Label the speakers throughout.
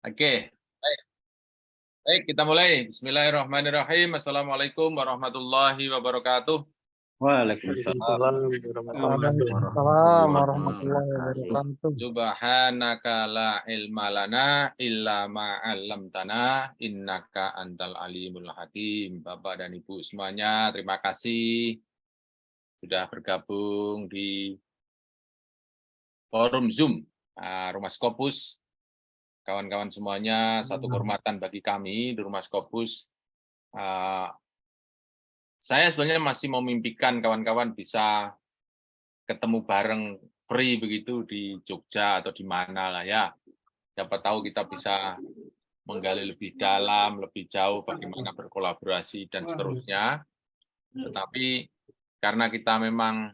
Speaker 1: Oke, baik. Baik, kita mulai. Bismillahirrahmanirrahim. Assalamualaikum warahmatullahi wabarakatuh.
Speaker 2: Waalaikumsalam
Speaker 3: Waalaikumsalam
Speaker 2: warahmatullahi
Speaker 3: warahmatullahi
Speaker 2: wabarakatuh.
Speaker 3: wabarakatuh.
Speaker 1: Subhanaka la ilma lana illa ma 'allamtana innaka antal alimul hakim. Bapak dan Ibu semuanya, terima kasih sudah bergabung di forum Zoom Rumah Scopus. Kawan-kawan semuanya, satu kehormatan bagi kami di Rumah Scopus. Saya sebenarnya masih memimpikan kawan-kawan bisa ketemu bareng free begitu di Jogja atau di mana lah ya. Siapa tahu kita bisa menggali lebih dalam, lebih jauh bagaimana berkolaborasi dan seterusnya. Tetapi karena kita memang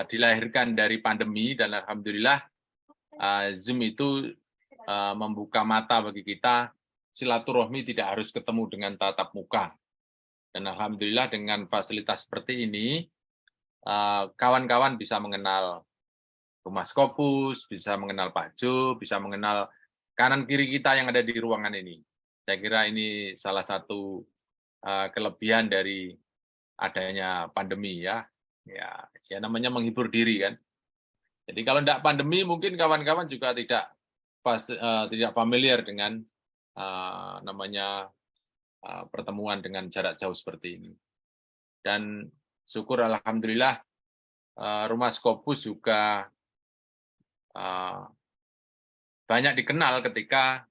Speaker 1: dilahirkan dari pandemi dan alhamdulillah Zoom itu membuka mata bagi kita, silaturahmi tidak harus ketemu dengan tatap muka. Dan alhamdulillah dengan fasilitas seperti ini, kawan-kawan bisa mengenal Rumah Scopus, bisa mengenal Pak Jo, bisa mengenal kanan kiri kita yang ada di ruangan ini. Saya kira ini salah satu kelebihan dari adanya pandemi ya. Ya namanya menghibur diri kan. Jadi kalau tidak pandemi mungkin kawan-kawan juga tidak familiar dengan namanya pertemuan dengan jarak jauh seperti ini. Dan syukur alhamdulillah Rumah Scopus juga banyak dikenal ketika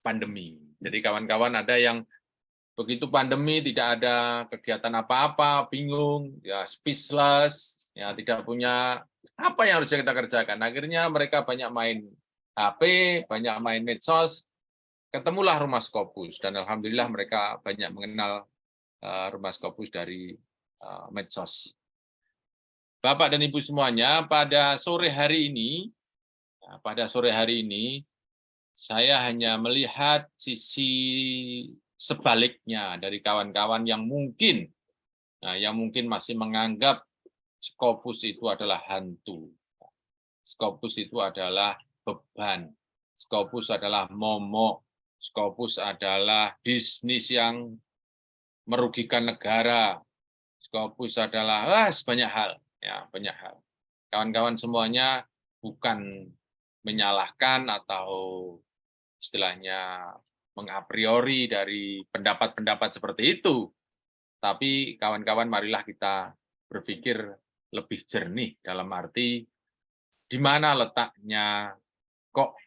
Speaker 1: pandemi. Jadi kawan-kawan ada yang begitu pandemi tidak ada kegiatan apa-apa, bingung, ya speechless, ya tidak punya apa yang harus kita kerjakan. Akhirnya mereka banyak main HP, banyak main medsos, ketemulah Rumah Scopus dan alhamdulillah mereka banyak mengenal Rumah Scopus dari medsos. Bapak dan Ibu semuanya, pada sore hari ini saya hanya melihat sisi sebaliknya dari kawan-kawan yang mungkin masih menganggap Scopus itu adalah hantu. Scopus itu adalah beban. Scopus adalah momok. Scopus adalah bisnis yang merugikan negara. Scopus adalah banyak hal, ya banyak hal. Kawan-kawan semuanya bukan menyalahkan atau istilahnya mengapriori dari pendapat-pendapat seperti itu. Tapi kawan-kawan marilah kita berpikir lebih jernih dalam arti di mana letaknya kok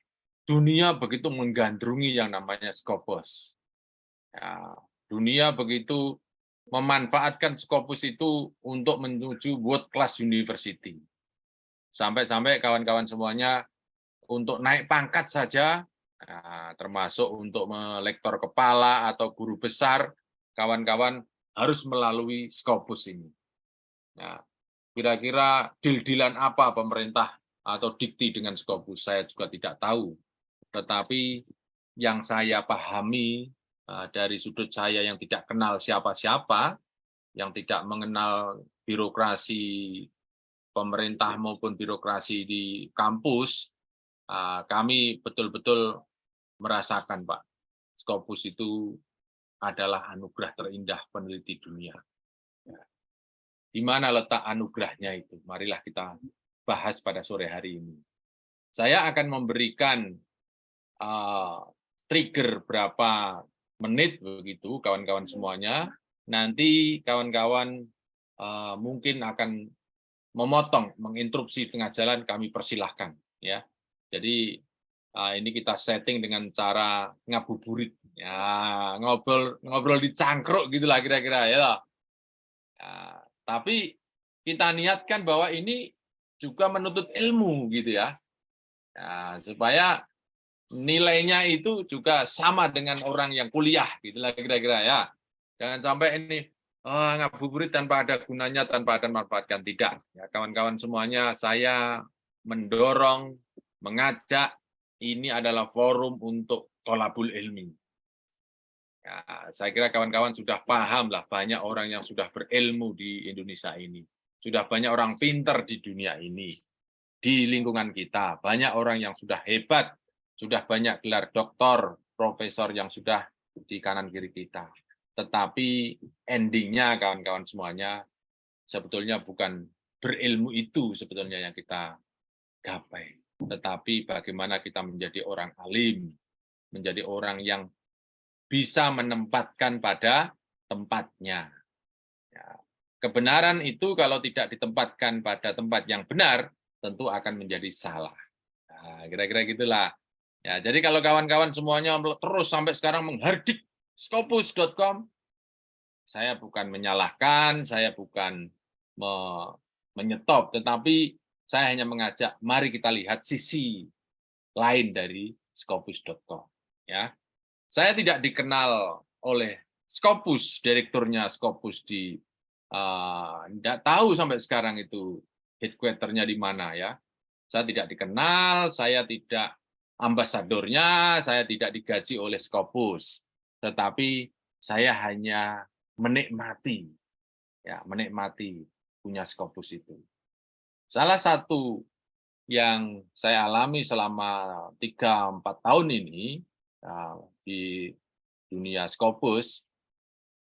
Speaker 1: dunia begitu menggandrungi yang namanya Scopus. Ya, dunia begitu memanfaatkan Scopus itu untuk menuju world class university. Sampai-sampai kawan-kawan semuanya untuk naik pangkat saja, termasuk untuk melektor kepala atau guru besar, kawan-kawan harus melalui Scopus ini. Nah, kira-kira deal-dealan apa pemerintah atau dikti dengan Scopus, saya juga tidak tahu. Tetapi yang saya pahami dari sudut saya yang tidak kenal siapa-siapa, yang tidak mengenal birokrasi pemerintah maupun birokrasi di kampus, kami betul-betul merasakan, Pak, Scopus itu adalah anugerah terindah peneliti dunia. Di mana letak anugerahnya itu? Marilah kita bahas pada sore hari ini. Saya akan memberikan trigger berapa menit begitu, kawan-kawan semuanya. Nanti kawan-kawan mungkin akan memotong, menginterupsi tengah jalan, kami persilahkan. Ya, jadi ini kita setting dengan cara ngabuburit, ya ngobrol di cangkruk gitulah kira-kira ya. Tapi kita niatkan bahwa ini juga menuntut ilmu gitu ya. Supaya nilainya itu juga sama dengan orang yang kuliah gitulah kira-kira ya. Jangan sampai ini ngabuburit tanpa ada gunanya, tanpa ada manfaatkan, tidak. Ya, kawan-kawan semuanya, saya mendorong, mengajak, ini adalah forum untuk tholabul ilmi. Ya, saya kira kawan-kawan sudah paham lah, banyak orang yang sudah berilmu di Indonesia ini. Sudah banyak orang pintar di dunia ini, di lingkungan kita. Banyak orang yang sudah hebat sudah banyak gelar doktor, profesor yang sudah di kanan kiri kita. Tetapi endingnya kawan-kawan semuanya sebetulnya bukan berilmu itu sebetulnya yang kita gapai. Tetapi bagaimana kita menjadi orang alim, menjadi orang yang bisa menempatkan pada tempatnya. Ya. Kebenaran itu kalau tidak ditempatkan pada tempat yang benar, tentu akan menjadi salah. Nah, kira-kira gitulah. Ya, jadi kalau kawan-kawan semuanya terus sampai sekarang menghardik Scopus.com, saya bukan menyalahkan, saya bukan menyetop, tetapi saya hanya mengajak, mari kita lihat sisi lain dari Scopus.com. Ya, saya tidak dikenal oleh Scopus, direkturnya Scopus tidak tahu sampai sekarang itu headquarter-nya di mana ya. Saya tidak dikenal, saya tidak ambasadornya, saya tidak digaji oleh Scopus, tetapi saya hanya menikmati, ya menikmati punya Scopus itu. Salah satu yang saya alami selama 3-4 tahun ini di dunia Scopus,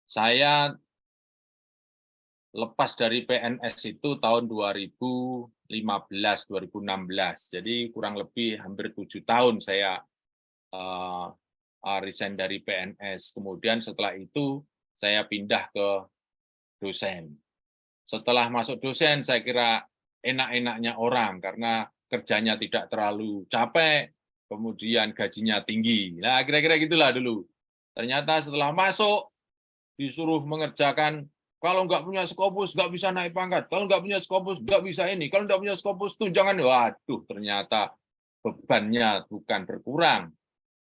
Speaker 1: saya lepas dari PNS itu tahun 2015-2016. Jadi kurang lebih hampir 7 tahun saya resign dari PNS. Kemudian setelah itu saya pindah ke dosen. Setelah masuk dosen, saya kira enak-enaknya orang karena kerjanya tidak terlalu capek, kemudian gajinya tinggi. Nah, kira-kira gitulah dulu. Ternyata setelah masuk, disuruh mengerjakan, kalau nggak punya Scopus, nggak bisa naik pangkat. Kalau nggak punya Scopus, nggak bisa ini. Kalau nggak punya Scopus, tunjangan. Waduh, ternyata bebannya bukan berkurang.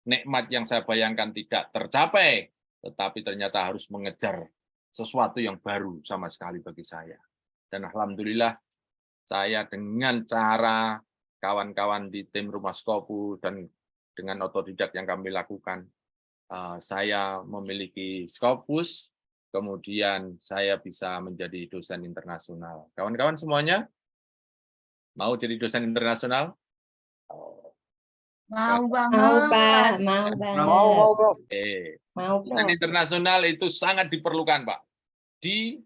Speaker 1: Nikmat yang saya bayangkan tidak tercapai, tetapi ternyata harus mengejar sesuatu yang baru sama sekali bagi saya. Dan alhamdulillah, saya dengan cara kawan-kawan di tim Rumah Scopus dan dengan otodidak yang kami lakukan, saya memiliki Scopus, kemudian saya bisa menjadi dosen internasional. Kawan-kawan semuanya mau jadi dosen internasional?
Speaker 3: Mau
Speaker 4: Mau, Pak.
Speaker 3: banget.
Speaker 4: Mau
Speaker 2: Mau,
Speaker 4: banget.
Speaker 2: Bro.
Speaker 1: Oke.
Speaker 4: Mau,
Speaker 1: Dosen
Speaker 4: Bro.
Speaker 1: internasional itu sangat diperlukan, Pak. Di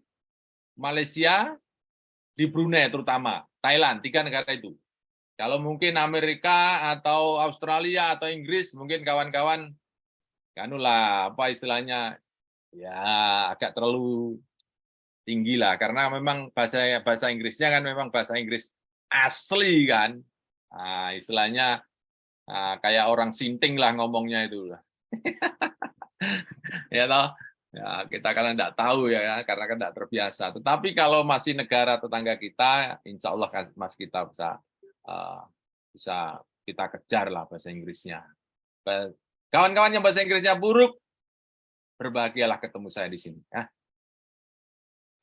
Speaker 1: Malaysia, di Brunei terutama, Thailand, 3 negara itu. Kalau mungkin Amerika atau Australia atau Inggris, mungkin kawan-kawan, kanulah apa istilahnya, ya agak terlalu tinggi lah, karena memang bahasa Inggrisnya kan memang bahasa Inggris asli kan. Nah, istilahnya kayak orang sinting lah ngomongnya itu. Ya toh, ya kita kan tidak tahu ya, karena kan tidak terbiasa. Tetapi kalau masih negara tetangga kita, insya Allah kan mas kita bisa kita kejar lah bahasa Inggrisnya. Kawan-kawan yang bahasa Inggrisnya buruk, berbahagialah ketemu saya di sini. Ya.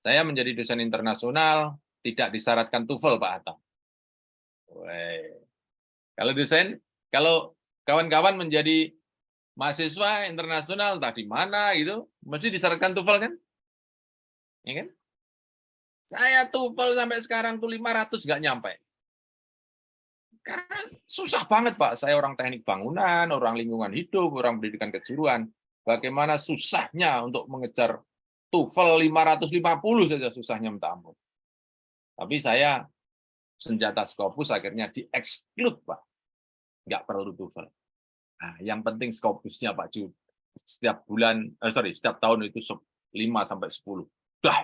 Speaker 1: Saya menjadi dosen internasional, tidak disyaratkan TOEFL, Pak Hatta. Kalau dosen, kalau kawan-kawan menjadi mahasiswa internasional, entah di mana gitu, mesti disyaratkan TOEFL kan? Ya kan? Saya TOEFL sampai sekarang tuh 500 nggak nyampe. Karena susah banget, Pak. Saya orang teknik bangunan, orang lingkungan hidup, orang pendidikan kejuruan. Bagaimana susahnya untuk mengejar TOEFL 550 saja susahnya minta ampun. Tapi saya senjata Scopus akhirnya di-exclude, Pak. Nggak perlu TOEFL. Nah, yang penting Scopusnya, Pak Ju. Setiap tahun itu 5-10.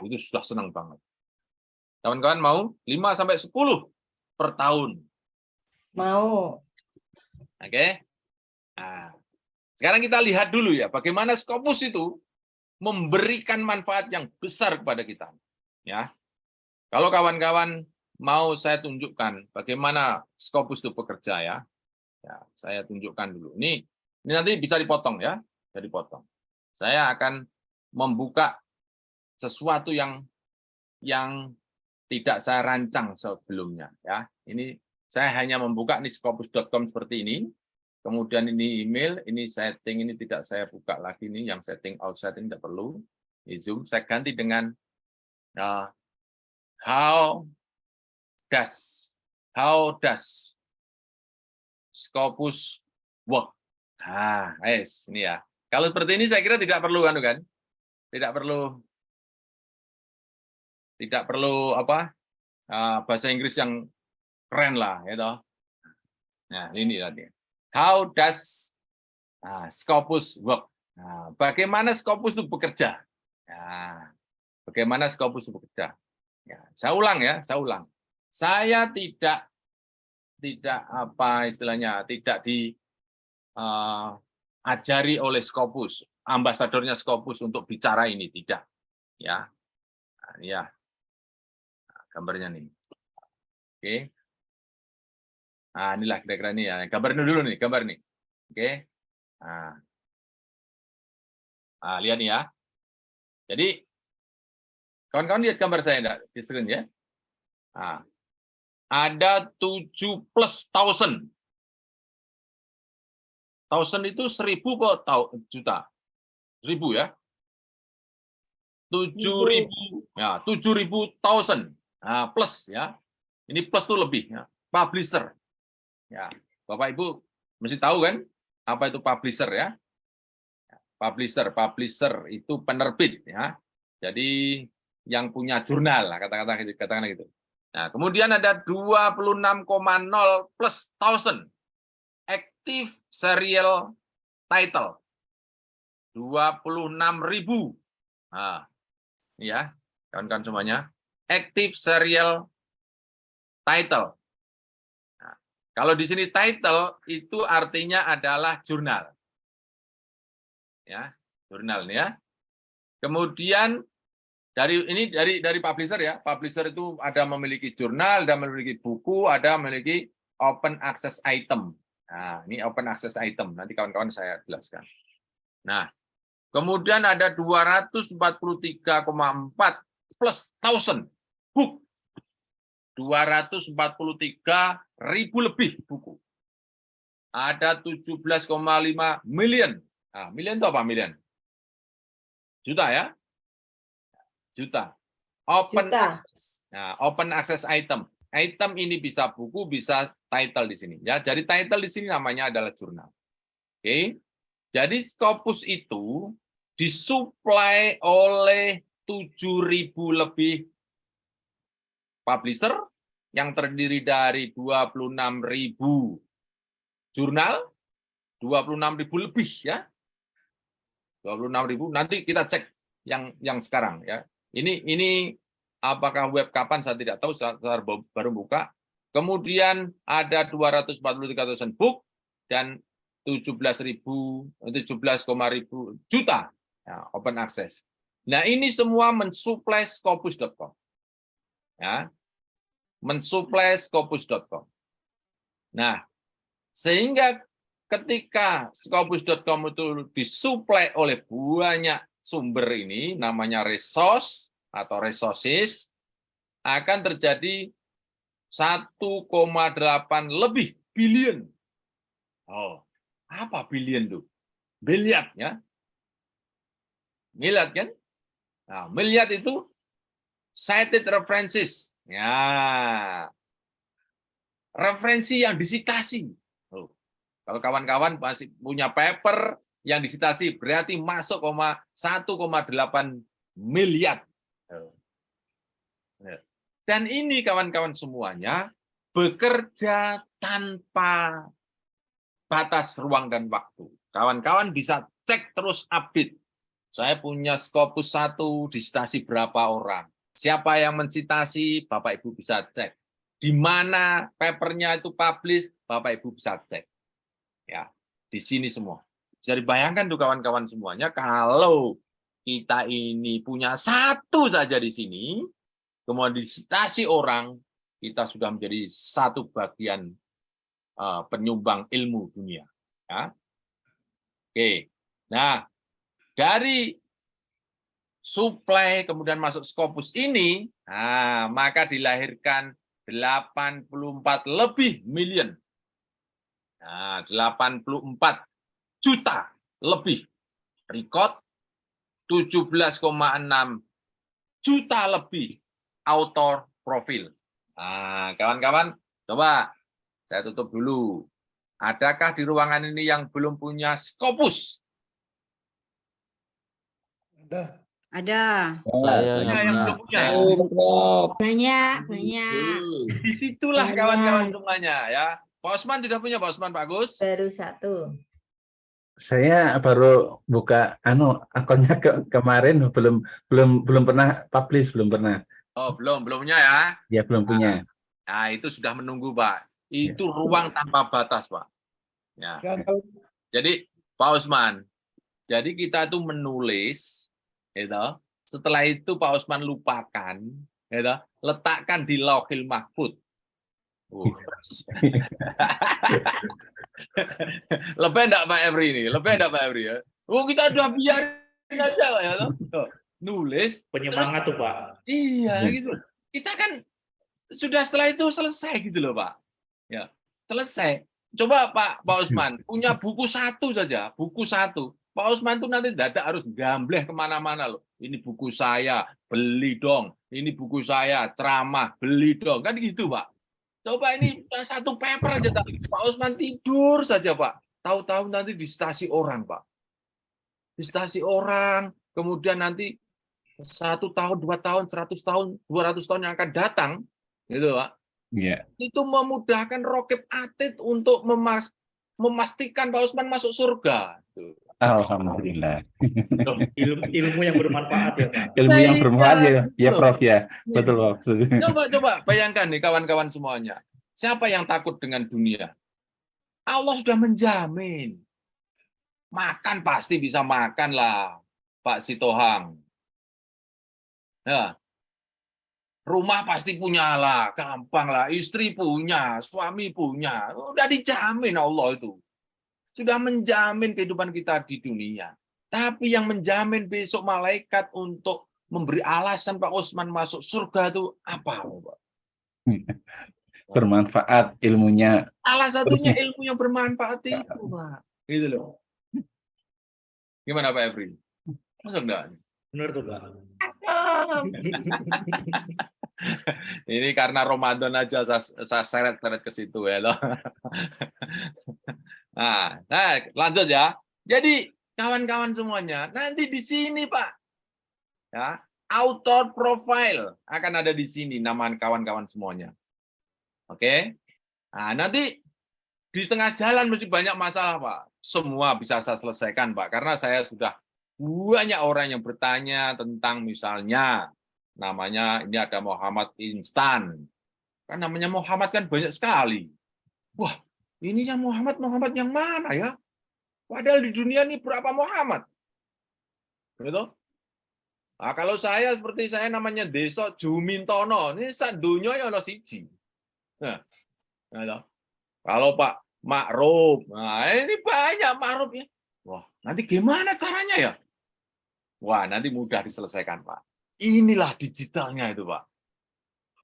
Speaker 1: Itu sudah senang banget. Kawan-kawan mau 5-10 per tahun.
Speaker 4: Mau.
Speaker 1: Oke. Nah, sekarang kita lihat dulu ya, bagaimana Scopus itu memberikan manfaat yang besar kepada kita. Ya. Kalau kawan-kawan mau saya tunjukkan bagaimana Scopus itu bekerja ya. Ya, saya tunjukkan dulu. Ini nanti bisa dipotong ya, bisa dipotong. Saya akan membuka sesuatu yang tidak saya rancang sebelumnya ya. Ini saya hanya membuka nih Scopus.com seperti ini. Kemudian ini email, ini setting, ini tidak saya buka lagi nih, yang setting outside ini tidak perlu. Ini Zoom, saya ganti dengan how does Scopus work. Nah, ini ya. Kalau seperti ini saya kira tidak perlu kan? Tidak perlu apa? Bahasa Inggris yang keren lah, gitu. Nah, ini tadi. How does Scopus work? Nah, bagaimana Scopus itu bekerja? Nah, bagaimana Scopus itu bekerja? Ya, saya ulang. Saya tidak apa istilahnya, tidak diajari oleh Scopus, ambasadornya Scopus untuk bicara ini, tidak. Ya, nah, ya, gambarnya nih. Oke. Nah, inilah kira-kira ini ya. Gambar dulu nih, gambar nih. Oke. Nah, lihat nih ya. Jadi, kawan-kawan lihat gambar saya enggak di screen ya? Nah, ada 7 plus 1000. 1000 itu 1000 kok juta? 1000 ya. 7.000 ya, 7.000 thousand. Nah, plus ya. Ini plus itu lebih ya. Publisher. Ya, Bapak Ibu mesti tahu kan apa itu publisher ya? Publisher itu penerbit ya. Jadi yang punya jurnal, katakanlah gitu. Nah, kemudian ada 26,0 plus thousand active serial title. 26.000. Nah, ini ya, kawan-kawan semuanya. Active serial title. Nah, kalau di sini title itu artinya adalah jurnal. Ya, jurnal ya. Kemudian dari publisher ya. Publisher itu ada memiliki jurnal, ada memiliki buku, ada memiliki open access item. Nah, ini open access item. Nanti kawan-kawan saya jelaskan. Nah, kemudian ada 243,4 plus thousand book. 243.000 lebih buku. Ada 17,5 million. Nah, million itu apa million? Juta ya? Juta. Open access. Nah, open access item. Item ini bisa buku, bisa title di sini. Ya, jadi title di sini namanya adalah jurnal. Oke. Jadi Scopus itu disuplai oleh 7.000 lebih publisher yang terdiri dari 26.000 jurnal, 26.000 lebih ya. 26.000. Nanti kita cek yang sekarang ya. Ini apakah web kapan saya tidak tahu, saya baru buka. Kemudian ada 243.000 book dan 17,000 juta ya, open access. Nah, ini semua mensuplai Scopus.com. Ya. Mensuplai Scopus.com. Nah, sehingga ketika Scopus.com itu disuplai oleh banyak sumber ini, namanya resource atau resources, akan terjadi 1,8 lebih billion. Oh, apa billion tuh? Miliar ya. Miliar kan? Nah, miliar itu cited references. Ya. Referensi yang disitasi. Oh. Kalau kawan-kawan masih punya paper yang disitasi berarti masuk 1,8 miliar. Dan ini kawan-kawan semuanya bekerja tanpa batas ruang dan waktu. Kawan-kawan bisa cek terus update. Saya punya Scopus 1 disitasi berapa orang. Siapa yang mensitasi, Bapak Ibu bisa cek. Di mana papernya itu publish, Bapak Ibu bisa cek. Ya, di sini semua. Bisa dibayangkan tuh kawan-kawan semuanya kalau kita ini punya satu saja di sini, kemudian disitasi orang, kita sudah menjadi satu bagian penyumbang ilmu dunia. Ya. Oke, nah dari supply kemudian masuk Scopus ini, nah, maka dilahirkan 84 lebih million. Nah, 84 juta lebih record, 17,6 juta lebih author profil. Nah, kawan-kawan, coba saya tutup dulu. Adakah di ruangan ini yang belum punya Scopus?
Speaker 4: Ada.
Speaker 2: Saya
Speaker 1: Ada yang belum punya.
Speaker 4: Banyak.
Speaker 1: Disitulah
Speaker 4: Banyak.
Speaker 1: kawan-kawan semuanya ya. Pak Osman sudah punya, Pak Osman, Pak Agus?
Speaker 4: Baru 1.
Speaker 2: Saya baru buka akunnya kemarin belum pernah publish, belum pernah.
Speaker 1: Oh, belum punya ya.
Speaker 2: Ya belum punya.
Speaker 1: Nah, itu sudah menunggu, Pak. Itu ruang tanpa batas, Pak. Ya. Jadi, Pak Osman, jadi kita tuh menulis, gitu. Setelah itu Pak Osman lupakan, gitu, letakkan di Lauhil Mahfuz. Lebih enggak Pak Evri ini? Lebih enggak Pak Evri ya? Kita udah biarin aja Pak ya. Nulis
Speaker 3: Penyemangat tuh Pak.
Speaker 1: Iya gitu. Kita kan sudah setelah itu selesai gitu loh Pak. Ya, selesai. Coba Pak Osman punya buku 1 saja, buku 1. Pak Osman tuh nanti dadak harus gambleh kemana-mana loh. Ini buku saya, beli dong. Ini buku saya, ceramah, beli dong. Kan gitu Pak. Coba ini 1 paper aja Pak Osman tidur saja Pak. Tahu-tahu nanti di stasi orang Pak. Di stasi orang, kemudian nanti 1 tahun, 2 tahun, 100 tahun, 200 tahun yang akan datang, gitu Pak.
Speaker 2: Iya.
Speaker 1: Itu memudahkan Rokib Atid untuk memastikan Pak Osman masuk surga.
Speaker 2: Alhamdulillah.
Speaker 3: Ilmu yang bermanfaat ya Pak.
Speaker 2: Ilmu yang bermanfaat ya Prof ya. Betul Prof.
Speaker 1: Coba bayangkan nih kawan-kawan semuanya. Siapa yang takut dengan dunia? Allah sudah menjamin. Makan pasti bisa makan lah, Pak Sitohang. Ya. Rumah pasti punya lah, gampang lah. Istri punya, suami punya. Udah dijamin Allah itu. Sudah menjamin kehidupan kita di dunia. Tapi yang menjamin besok malaikat untuk memberi alasan Pak Osman masuk surga itu apa, Pak?
Speaker 2: Bermanfaat ilmunya.
Speaker 1: Salah satunya ilmu yang bermanfaat itu, Pak. Gitu loh. Gimana Pak Evri? Masuk enggak?
Speaker 3: Benar tuh Pak.
Speaker 1: Ini karena Ramadan aja saya seret-seret ke situ ya loh. Nah, lanjut ya. Jadi kawan-kawan semuanya, nanti di sini Pak, ya, author profile akan ada di sini nama kawan-kawan semuanya. Oke. Nah, nanti di tengah jalan mesti banyak masalah Pak. Semua bisa saya selesaikan Pak, karena saya sudah banyak orang yang bertanya tentang misalnya namanya ini ada Muhammad Instan. Kan namanya Muhammad kan banyak sekali. Wah, ini yang Muhammad yang mana ya? Padahal di dunia ini berapa Muhammad? Gitu? Nah, kalau saya seperti saya namanya Deso Jumintono, ini sak dunia ya ono siji. Nah, gitu. Kalau Pak Ma'ruf, nah ini banyak Ma'rufnya. Wah, nanti gimana caranya ya? Wah, nanti mudah diselesaikan, Pak. Inilah digitalnya itu, Pak.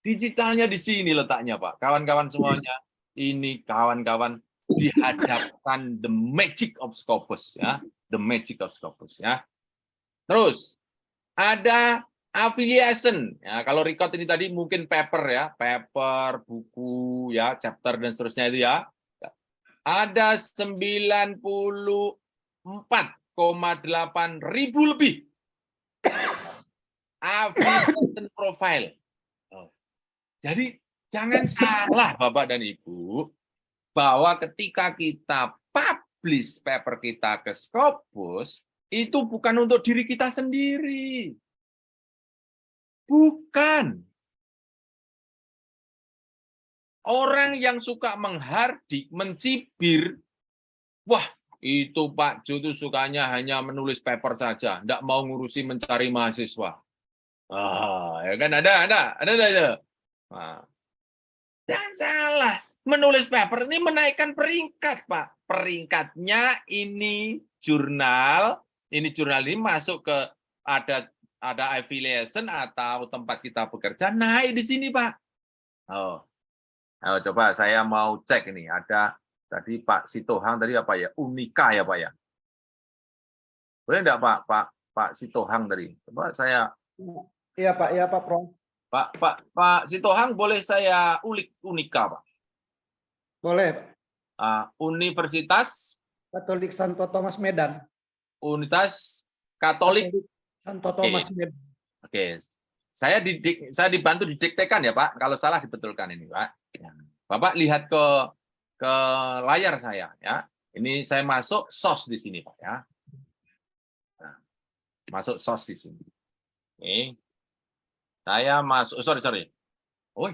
Speaker 1: Digitalnya di sini letaknya, Pak. Kawan-kawan semuanya, ini kawan-kawan dihadapkan the magic of Scopus, ya. The magic of Scopus, ya. Terus ada affiliation, ya. Kalau record ini tadi mungkin paper ya, paper, buku, ya, chapter dan seterusnya itu ya. Ada 94,8 ribu lebih affiliation profile. Jadi jangan salah Bapak dan Ibu, bahwa ketika kita publish paper kita ke Scopus, itu bukan untuk diri kita sendiri. Bukan. Orang yang suka menghardik, mencibir, wah itu Pak Jo itu sukanya hanya menulis paper saja, tidak mau ngurusi mencari mahasiswa. Ya kan ada. Nah, jangan salah, menulis paper ini menaikkan peringkat Pak. Peringkatnya ini jurnal ini masuk ke ada affiliation atau tempat kita bekerja naik di sini Pak. Coba saya mau cek ini, ada tadi Pak Sitohang tadi apa ya? Unika ya Pak ya? Boleh enggak Pak Sitohang tadi? Coba saya.
Speaker 5: Iya Pak Prof.
Speaker 1: Pak Sitohang boleh saya ulik Unika Pak?
Speaker 5: Boleh.
Speaker 1: Universitas
Speaker 5: Katolik Santo Thomas Medan.
Speaker 1: Universitas Katolik.
Speaker 5: Santo Thomas Medan.
Speaker 1: Oke. Saya dibantu didiktekan ya, Pak. Kalau salah dibetulkan ini, Pak. Ya. Bapak lihat ke layar saya ya. Ini saya masuk sos di sini, Pak ya. Nah, masuk sos di sini. Oke. Saya masuk, sorry. Oh,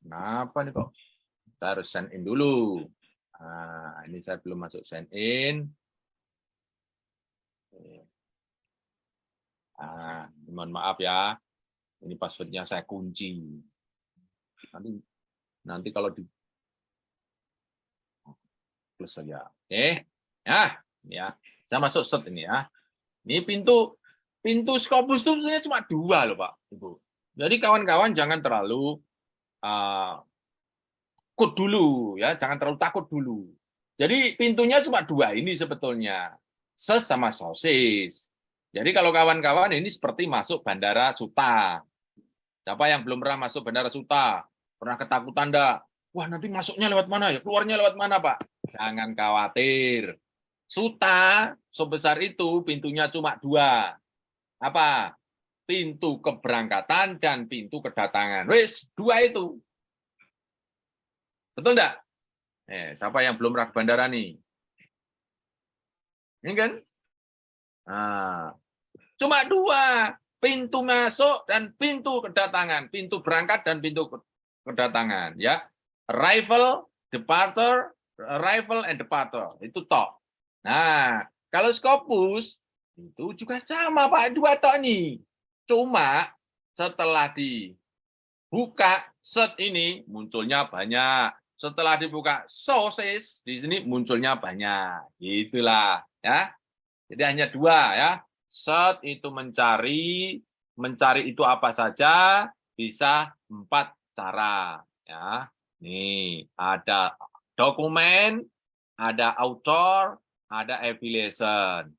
Speaker 1: kenapa nih kok? Saya harus sign in dulu. Nah, ini saya belum masuk sign in. Mohon maaf ya. Ini passwordnya saya kunci. Nanti kalau di plus saja. Oke. Ya. Saya masuk set ini ya. Ini pintu Scopus itu sebenarnya cuma 2 loh, Pak, Ibu. Jadi kawan-kawan jangan terlalu takut dulu ya, jangan terlalu takut dulu. Jadi pintunya cuma 2 ini sebetulnya. Ses sama sosis. Jadi kalau kawan-kawan ini seperti masuk Bandara Suta. Siapa yang belum pernah masuk Bandara Suta? Pernah ketakutan enggak? Wah, nanti masuknya lewat mana ya? Keluarnya lewat mana, Pak? Jangan khawatir. Suta sebesar itu pintunya cuma 2. Apa? Pintu keberangkatan dan pintu kedatangan. Wis, 2 itu. Betul enggak? Siapa yang belum pernah ke bandara nih? Ini kan? Nah, cuma 2. Pintu masuk dan pintu kedatangan, pintu berangkat dan pintu kedatangan, ya. Arrival, departure, arrival and departure. Itu tok. Nah, kalau Scopus itu juga sama, Pak, 2 tok nih. Cuma setelah dibuka set ini munculnya banyak. Setelah dibuka sosis di sini munculnya banyak. Itulah, ya. Jadi hanya 2 ya. Set itu mencari itu apa saja, bisa 4 cara ya. Nih, ada dokumen, ada author, ada affiliation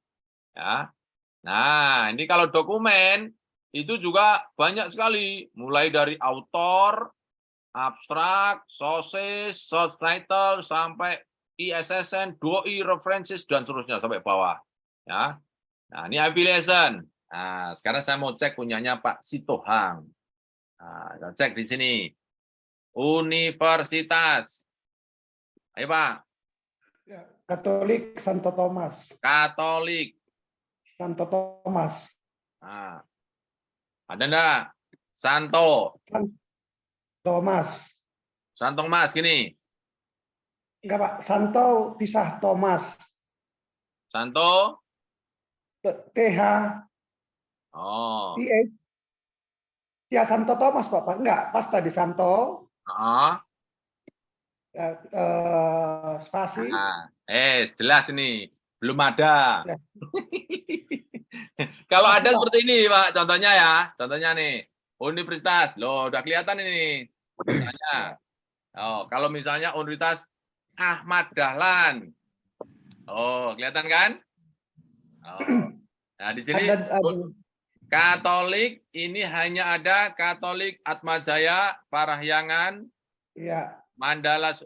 Speaker 1: ya. Nah, ini kalau dokumen itu juga banyak sekali, mulai dari author, abstrak, sources, source title, sampai ISSN, DOI, references, dan seterusnya sampai bawah ya. Nah, ini affiliation. Nah, sekarang saya mau cek punyanya Pak Sitohang. Nah, kita cek di sini. Universitas. Ayo, Pak.
Speaker 5: Katolik Santo Thomas.
Speaker 1: Katolik.
Speaker 5: Santo Thomas.
Speaker 1: Nah, ada enggak? Santo.
Speaker 5: Thomas.
Speaker 1: Santo Mas, gini.
Speaker 5: Enggak, Pak. Santo pisah Thomas.
Speaker 1: Santo.
Speaker 5: TH.
Speaker 1: Oh.
Speaker 5: Ya, Santo Thomas, Pak. Enggak, pas tadi Santo. Spasi.
Speaker 1: Nah, jelas ini. Belum ada.
Speaker 5: Ya.
Speaker 1: Kalau ada seperti ini, Pak, contohnya ya. Contohnya nih, universitas. Loh, udah kelihatan ini. Misalnya. Oh, kalau misalnya Universitas Ahmad Dahlan. Oh, kelihatan kan? Oh. Nah, di sini Katolik ini hanya ada Katolik Atmajaya, Parahyangan,
Speaker 5: ya.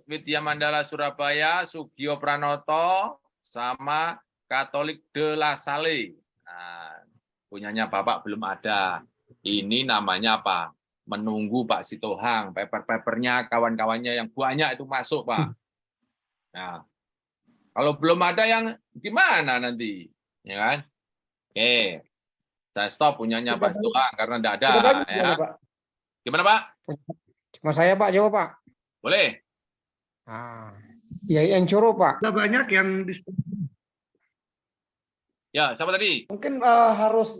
Speaker 1: Widya Mandala Surabaya, Sugio Pranoto, sama Katolik De La Salle. Nah, punyanya Bapak belum ada. Ini namanya apa? Menunggu Pak Sitohang, paper-papernya kawan-kawannya yang banyak itu masuk, Pak. Nah, kalau belum ada yang gimana nanti? Ya kan? Oke, saya stop punyanya Pak Sitohang karena tidak ada. Ya. Gimana, Pak?
Speaker 6: Cuma saya, Pak, jawab, Pak.
Speaker 1: Boleh.
Speaker 6: Ya, yang Curo, Pak.
Speaker 5: Sudah banyak yang
Speaker 1: Ya, siapa tadi?
Speaker 5: mungkin harus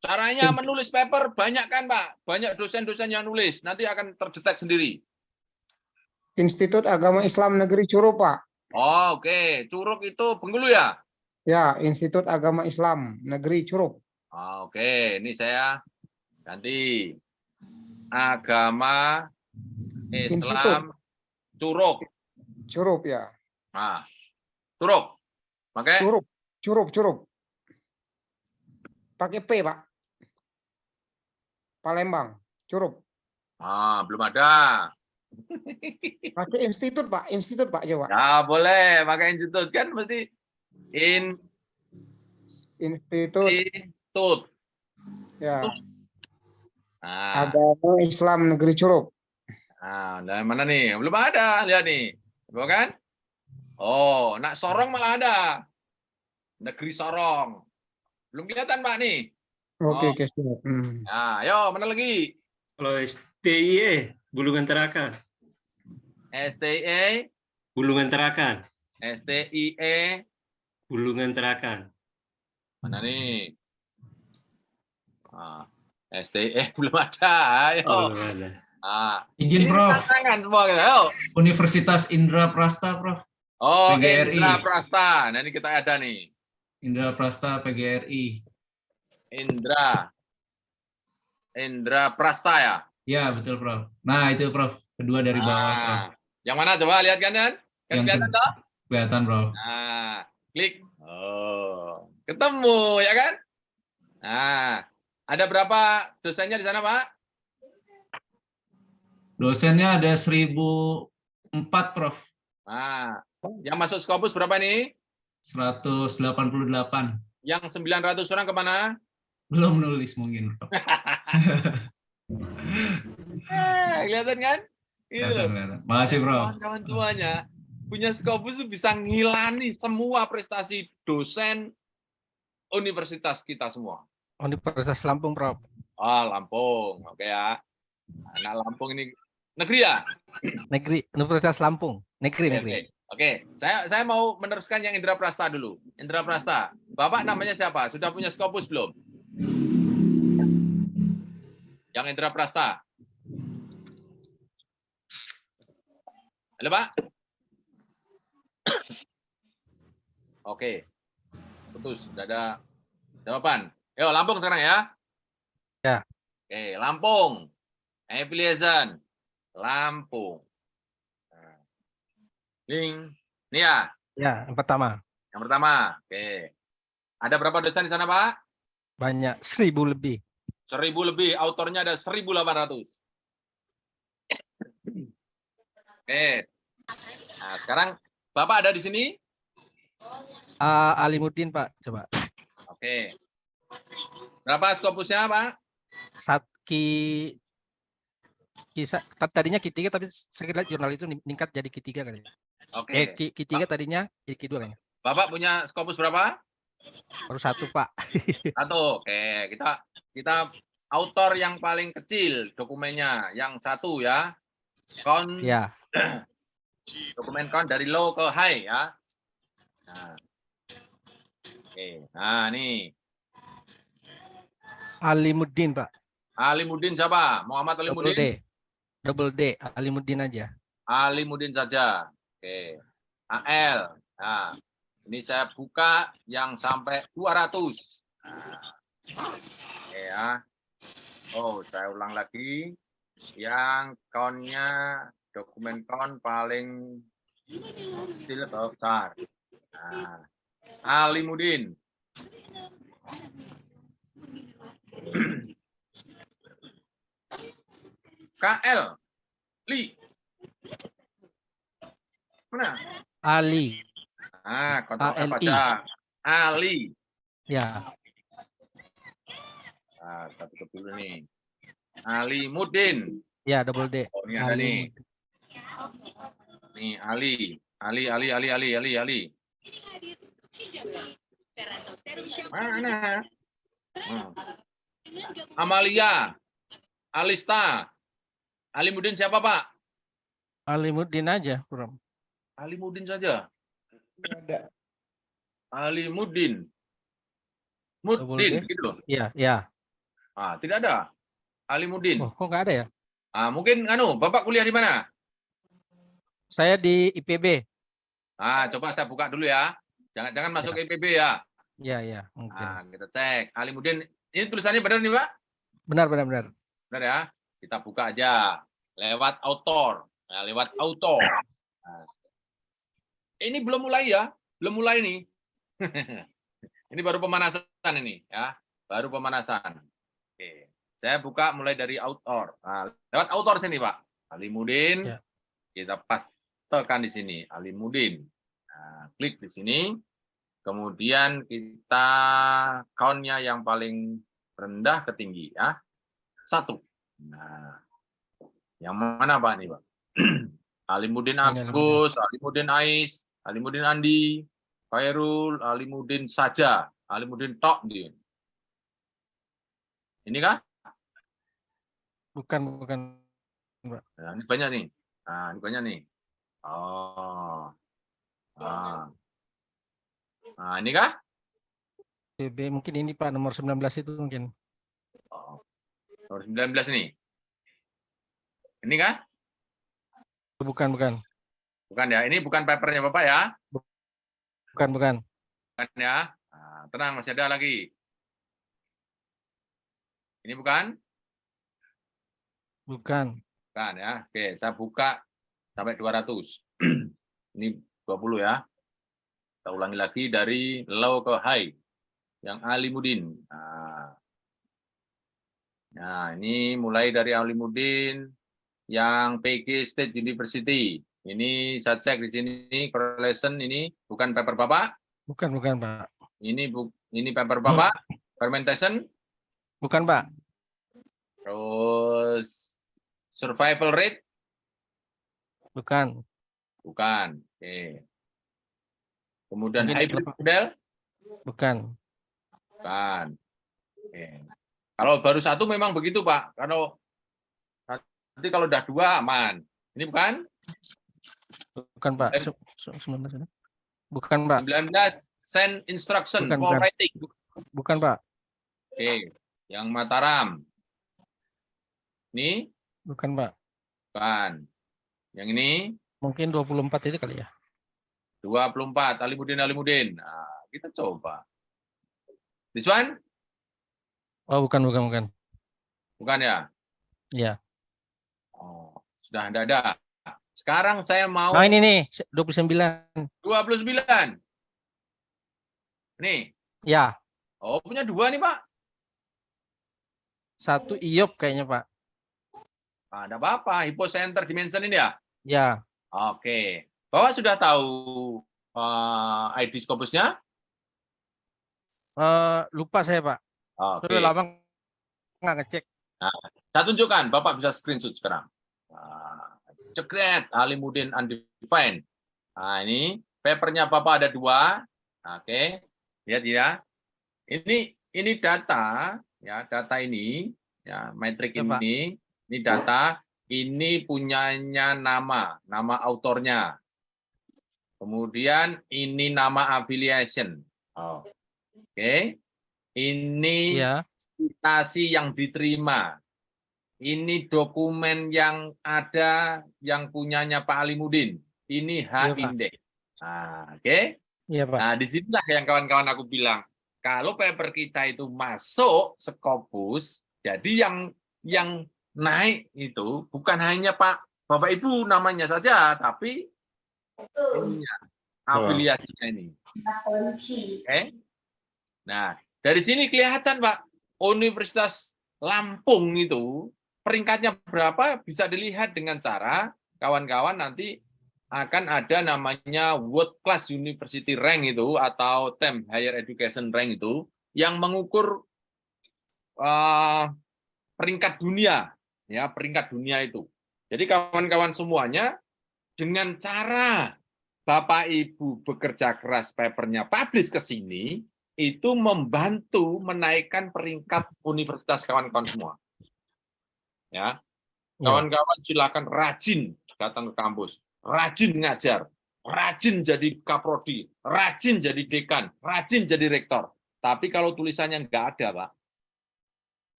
Speaker 1: Caranya menulis paper banyak kan, Pak? Banyak dosen-dosen yang nulis, nanti akan terdetek sendiri.
Speaker 6: Institut Agama Islam Negeri Curo, Pak.
Speaker 1: Oh, oke. Curug itu Bengkulu ya?
Speaker 6: Ya, Institut Agama Islam Negeri Curug.
Speaker 1: Oke, ini saya ganti Agama Islam Curug.
Speaker 6: Curug ya.
Speaker 1: Nah, Curug. Oke?
Speaker 6: Curug. Pakai P, Pak. Palembang, Curug.
Speaker 1: Belum ada.
Speaker 6: Pakai institut Pak, coba.
Speaker 1: Ya boleh pakai institut kan mesti
Speaker 6: Institut
Speaker 1: institut.
Speaker 6: ya
Speaker 1: Nah,
Speaker 6: Agama Islam Negeri Curug.
Speaker 1: dari mana nih? Belum ada, lihat nih. Coba kan? Oh, nak Sorong malah ada. Negeri Sorong. Belum kelihatan, Pak, nih.
Speaker 6: Oke,
Speaker 1: Oh.
Speaker 6: oke. Siap.
Speaker 1: Nah, ayo, mana lagi?
Speaker 3: Kalau STIE, Bulungan Tarakan.
Speaker 1: STIE,
Speaker 3: Bulungan Tarakan.
Speaker 1: STIE,
Speaker 3: Bulungan Tarakan.
Speaker 1: mana nih? STIE belum ada. Ayo.
Speaker 3: Belum ada.
Speaker 7: Izin,
Speaker 1: Ini
Speaker 7: Prof.
Speaker 1: tantangan semua kita. Ayo.
Speaker 7: Universitas Indra Prasta, Prof.
Speaker 1: Oh,
Speaker 7: PGRI.
Speaker 1: Indra Prasta. Nah, ini kita ada nih.
Speaker 7: Indra Prasta PGRI.
Speaker 1: Indra Prasta ya?
Speaker 7: Ya, betul, Prof. Nah, itu, Prof. Kedua dari bawah, Prof.
Speaker 1: Yang mana coba lihat kan? Kan
Speaker 7: Yang
Speaker 1: kelihatan toh?
Speaker 7: Kelihatan, Prof.
Speaker 1: Nah, klik. Oh, ketemu ya kan? Nah, ada berapa dosennya di sana, Pak?
Speaker 7: Dosennya ada 1004, Prof.
Speaker 1: Nah, yang masuk Scopus berapa nih?
Speaker 7: 188.
Speaker 1: Yang 900 orang kemana?
Speaker 7: Belum nulis mungkin, Prof.
Speaker 1: Kelihatan kan? Itu loh.
Speaker 7: Kelihatan. Makasih, Prof.
Speaker 1: Kawan-kawan semuanya punya Scopus itu bisa ngilani semua prestasi dosen universitas kita semua.
Speaker 8: Universitas Lampung, Prof.
Speaker 1: Oh, Lampung. Oke ya. Anak Lampung ini negeri ya?
Speaker 8: Negeri, Universitas Lampung. Negeri.
Speaker 1: Oke. Saya mau meneruskan yang Indra Prasta dulu. Indra Prasta. Bapak namanya siapa? Sudah punya Scopus belum? Yang Indra Prasta. Halo, Pak? Oke. Putus. Sudah ada jawaban. Yo, Lampung sekarang ya.
Speaker 8: Ya.
Speaker 1: Oke, Lampung. Affiliation. Lampung. Link. Ini ya.
Speaker 8: Ya, yang pertama.
Speaker 1: Yang pertama. Oke. Ada berapa dosen di sana, Pak?
Speaker 8: Banyak, 1000 lebih.
Speaker 1: 1000 lebih. Autornya ada 1800. Oke. Nah, sekarang Bapak ada di sini?
Speaker 8: Alimuddin, Pak. Coba.
Speaker 1: Oke. Berapa Scopusnya, Pak?
Speaker 8: Tadinya Q3, tapi sekitar jurnal itu meningkat jadi Q3 kali.
Speaker 1: Oke.
Speaker 8: Q3 tadinya jadi Q2 kayaknya.
Speaker 1: Bapak punya Scopus berapa?
Speaker 8: Baru 1, Pak.
Speaker 1: 1. Oke, kita autor yang paling kecil dokumennya, yang 1 ya.
Speaker 8: Ya.
Speaker 1: Dokumen count dari low ke high ya. Nah. Oke. Nah, nih.
Speaker 8: Alimuddin, Pak.
Speaker 1: Alimuddin siapa? Muhammad Alimuddin?
Speaker 8: Double D. Alimuddin aja.
Speaker 1: Alimuddin saja. Oke. AL. Nah, ini saya buka yang sampai 200. Nah. Oke ya. Oh, saya ulang lagi. Yang count-nya dokumen count paling kecil atau besar. Nah, Alimuddin. KL. Li. Mana?
Speaker 8: Ali.
Speaker 1: Nah, kontrol F
Speaker 8: ALI.
Speaker 1: aja. Ali.
Speaker 8: Ya.
Speaker 1: Nah, kita tutup dulu nih. Alimuddin.
Speaker 8: Ya, double D.
Speaker 1: Oh, ini ada nih. Nih, Ali. Ali. Mana? Amalia. Alista. Alimuddin siapa, Pak?
Speaker 8: Alimuddin aja, Bro.
Speaker 1: Alimuddin saja.
Speaker 5: Ada.
Speaker 1: Alimuddin.
Speaker 8: Double
Speaker 1: Muddin,
Speaker 8: D.
Speaker 1: gitu.
Speaker 8: Iya.
Speaker 1: Ah, tidak ada. Alimuddin.
Speaker 8: Oh, kok nggak ada ya?
Speaker 1: Mungkin Bapak kuliah di mana?
Speaker 8: Saya di IPB.
Speaker 1: Coba saya buka dulu ya. Jangan masuk ke IPB ya.
Speaker 8: Ya, mungkin.
Speaker 1: Kita cek. Alimuddin. Ini tulisannya benar nih, Pak?
Speaker 8: Benar.
Speaker 1: Benar ya. Kita buka aja lewat autor. Nah, lewat autor. Nah. Ini belum mulai ya. Belum mulai nih. Ini baru pemanasan ini ya. Baru pemanasan. Oke. Saya buka mulai dari autor. Nah, lewat autor sini, Pak. Alimudin,
Speaker 8: Ya.
Speaker 1: kita pastekan di sini, Alimudin. Nah, klik di sini, kemudian kita count-nya yang paling rendah ke tinggi ya. 1. Nah, yang mana Pak nih Pak? Alimudin
Speaker 8: Ini
Speaker 1: Agus, Alimudin Ais, Alimudin Andi, Khairul, Alimudin saja, Alimudin Tok dia. Ini kah?
Speaker 8: Bukan.
Speaker 1: Nah, ini banyak nih. Nah, ini banyak nih. Oh. Nah, ini kah?
Speaker 8: BB mungkin ini Pak nomor 19 itu mungkin.
Speaker 1: Oh. Nomor 19 nih. Ini kah?
Speaker 8: Bukan.
Speaker 1: Bukan ya. Ini bukan papernya Bapak ya.
Speaker 8: Bukan.
Speaker 1: Bukan ya. Nah, tenang, masih ada lagi. Ini bukan?
Speaker 8: Bukan.
Speaker 1: Bukan ya. Oke, saya buka sampai 200. Ini 20 ya. Kita ulangi lagi dari low ke high. Yang Alimudin. Nah, ini mulai dari Alimudin yang PG State University. Ini saya cek di sini correlation ini bukan paper Bapak.
Speaker 8: Bukan Pak.
Speaker 1: Ini paper Bapak. Fermentation.
Speaker 8: Bukan Pak.
Speaker 1: Terus survival rate.
Speaker 8: Bukan.
Speaker 1: Oke. Kemudian
Speaker 8: Mungkin
Speaker 1: hybrid
Speaker 8: Bapak-
Speaker 1: model.
Speaker 8: Bukan.
Speaker 1: Oke. Kalau baru 1 memang begitu Pak. Nanti kalau udah 2 aman. Ini bukan?
Speaker 8: Bukan Pak. 19 ini. Bukan Pak.
Speaker 1: 19 send instruction
Speaker 8: Bukan,
Speaker 1: for
Speaker 8: bukan.
Speaker 1: writing.
Speaker 8: Bukan Pak.
Speaker 1: Oke. Yang Mataram. Ini
Speaker 8: Bukan Pak.
Speaker 1: bukan. Yang ini
Speaker 8: Mungkin 24 itu kali ya.
Speaker 1: 24 Alimudin. Nah, kita coba. This one?
Speaker 8: Oh, bukan.
Speaker 1: Bukan ya?
Speaker 8: Iya.
Speaker 1: Oh, sudah ada. Sekarang saya mau
Speaker 8: Nah, ini nih 29.
Speaker 1: 29. Nih.
Speaker 8: Ya,
Speaker 1: Oh, punya 2 nih, Pak.
Speaker 8: 1 iop kayaknya, Pak.
Speaker 1: Ada apa-apa, hypocenter dimension ini ya?
Speaker 8: Ya,
Speaker 1: Oke. Bapak sudah tahu ID Scopusnya?
Speaker 8: lupa saya, Pak.
Speaker 1: Oke.
Speaker 8: Sudah lama nggak ngecek.
Speaker 1: Saya tunjukkan, Bapak bisa screenshot sekarang. Cekret, Alimudin Undefined. Nah, ini papernya Bapak ada 2. Oke. Lihat ya. Ini data, ya, data ini, ya, metrik
Speaker 8: Ya, Pak.
Speaker 1: ini data, ini punyanya nama autornya. Kemudian ini nama affiliation. Oh. Oke. Ini
Speaker 8: Ya,
Speaker 1: citasi yang diterima. Ini dokumen yang ada yang punyanya Pak Alimudin. Ini
Speaker 8: Iya, Pak.
Speaker 1: H-index. Nah, oke.
Speaker 8: iya, Pak.
Speaker 1: Nah, disinilah yang kawan-kawan aku bilang. Kalau paper kita itu masuk Scopus, jadi yang naik itu bukan hanya Bapak Ibu namanya saja, tapi ininya, afiliasinya ini. Oke. Nah, dari sini kelihatan Pak, Universitas Lampung itu peringkatnya berapa bisa dilihat dengan cara kawan-kawan nanti akan ada namanya World Class University Rank itu atau TEM Higher Education Rank itu yang mengukur peringkat dunia, ya, peringkat dunia itu. Jadi kawan-kawan semuanya dengan cara Bapak Ibu bekerja keras papernya publish ke sini itu membantu menaikkan peringkat universitas kawan-kawan semua. Ya. Kawan-kawan silakan rajin datang ke kampus, rajin ngajar, rajin jadi kaprodi, rajin jadi dekan, rajin jadi rektor. Tapi kalau tulisannya nggak ada, Pak.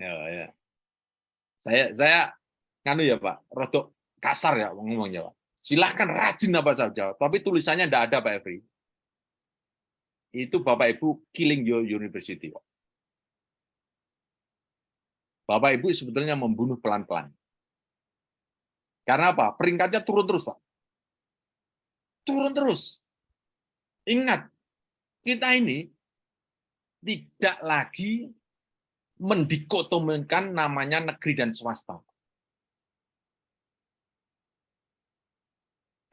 Speaker 1: Ya. Saya nganu ya, Pak, rodok kasar ya ngomongnya, Pak. Silahkan rajin apa saja, tapi tulisannya nggak ada, Pak Efri. Itu Bapak Ibu killing your university, Pak. Bapak Ibu sebetulnya membunuh pelan-pelan. Karena apa? Peringkatnya turun terus, Pak. Turun terus. Ingat, kita ini tidak lagi mendikotomikan namanya negeri dan swasta.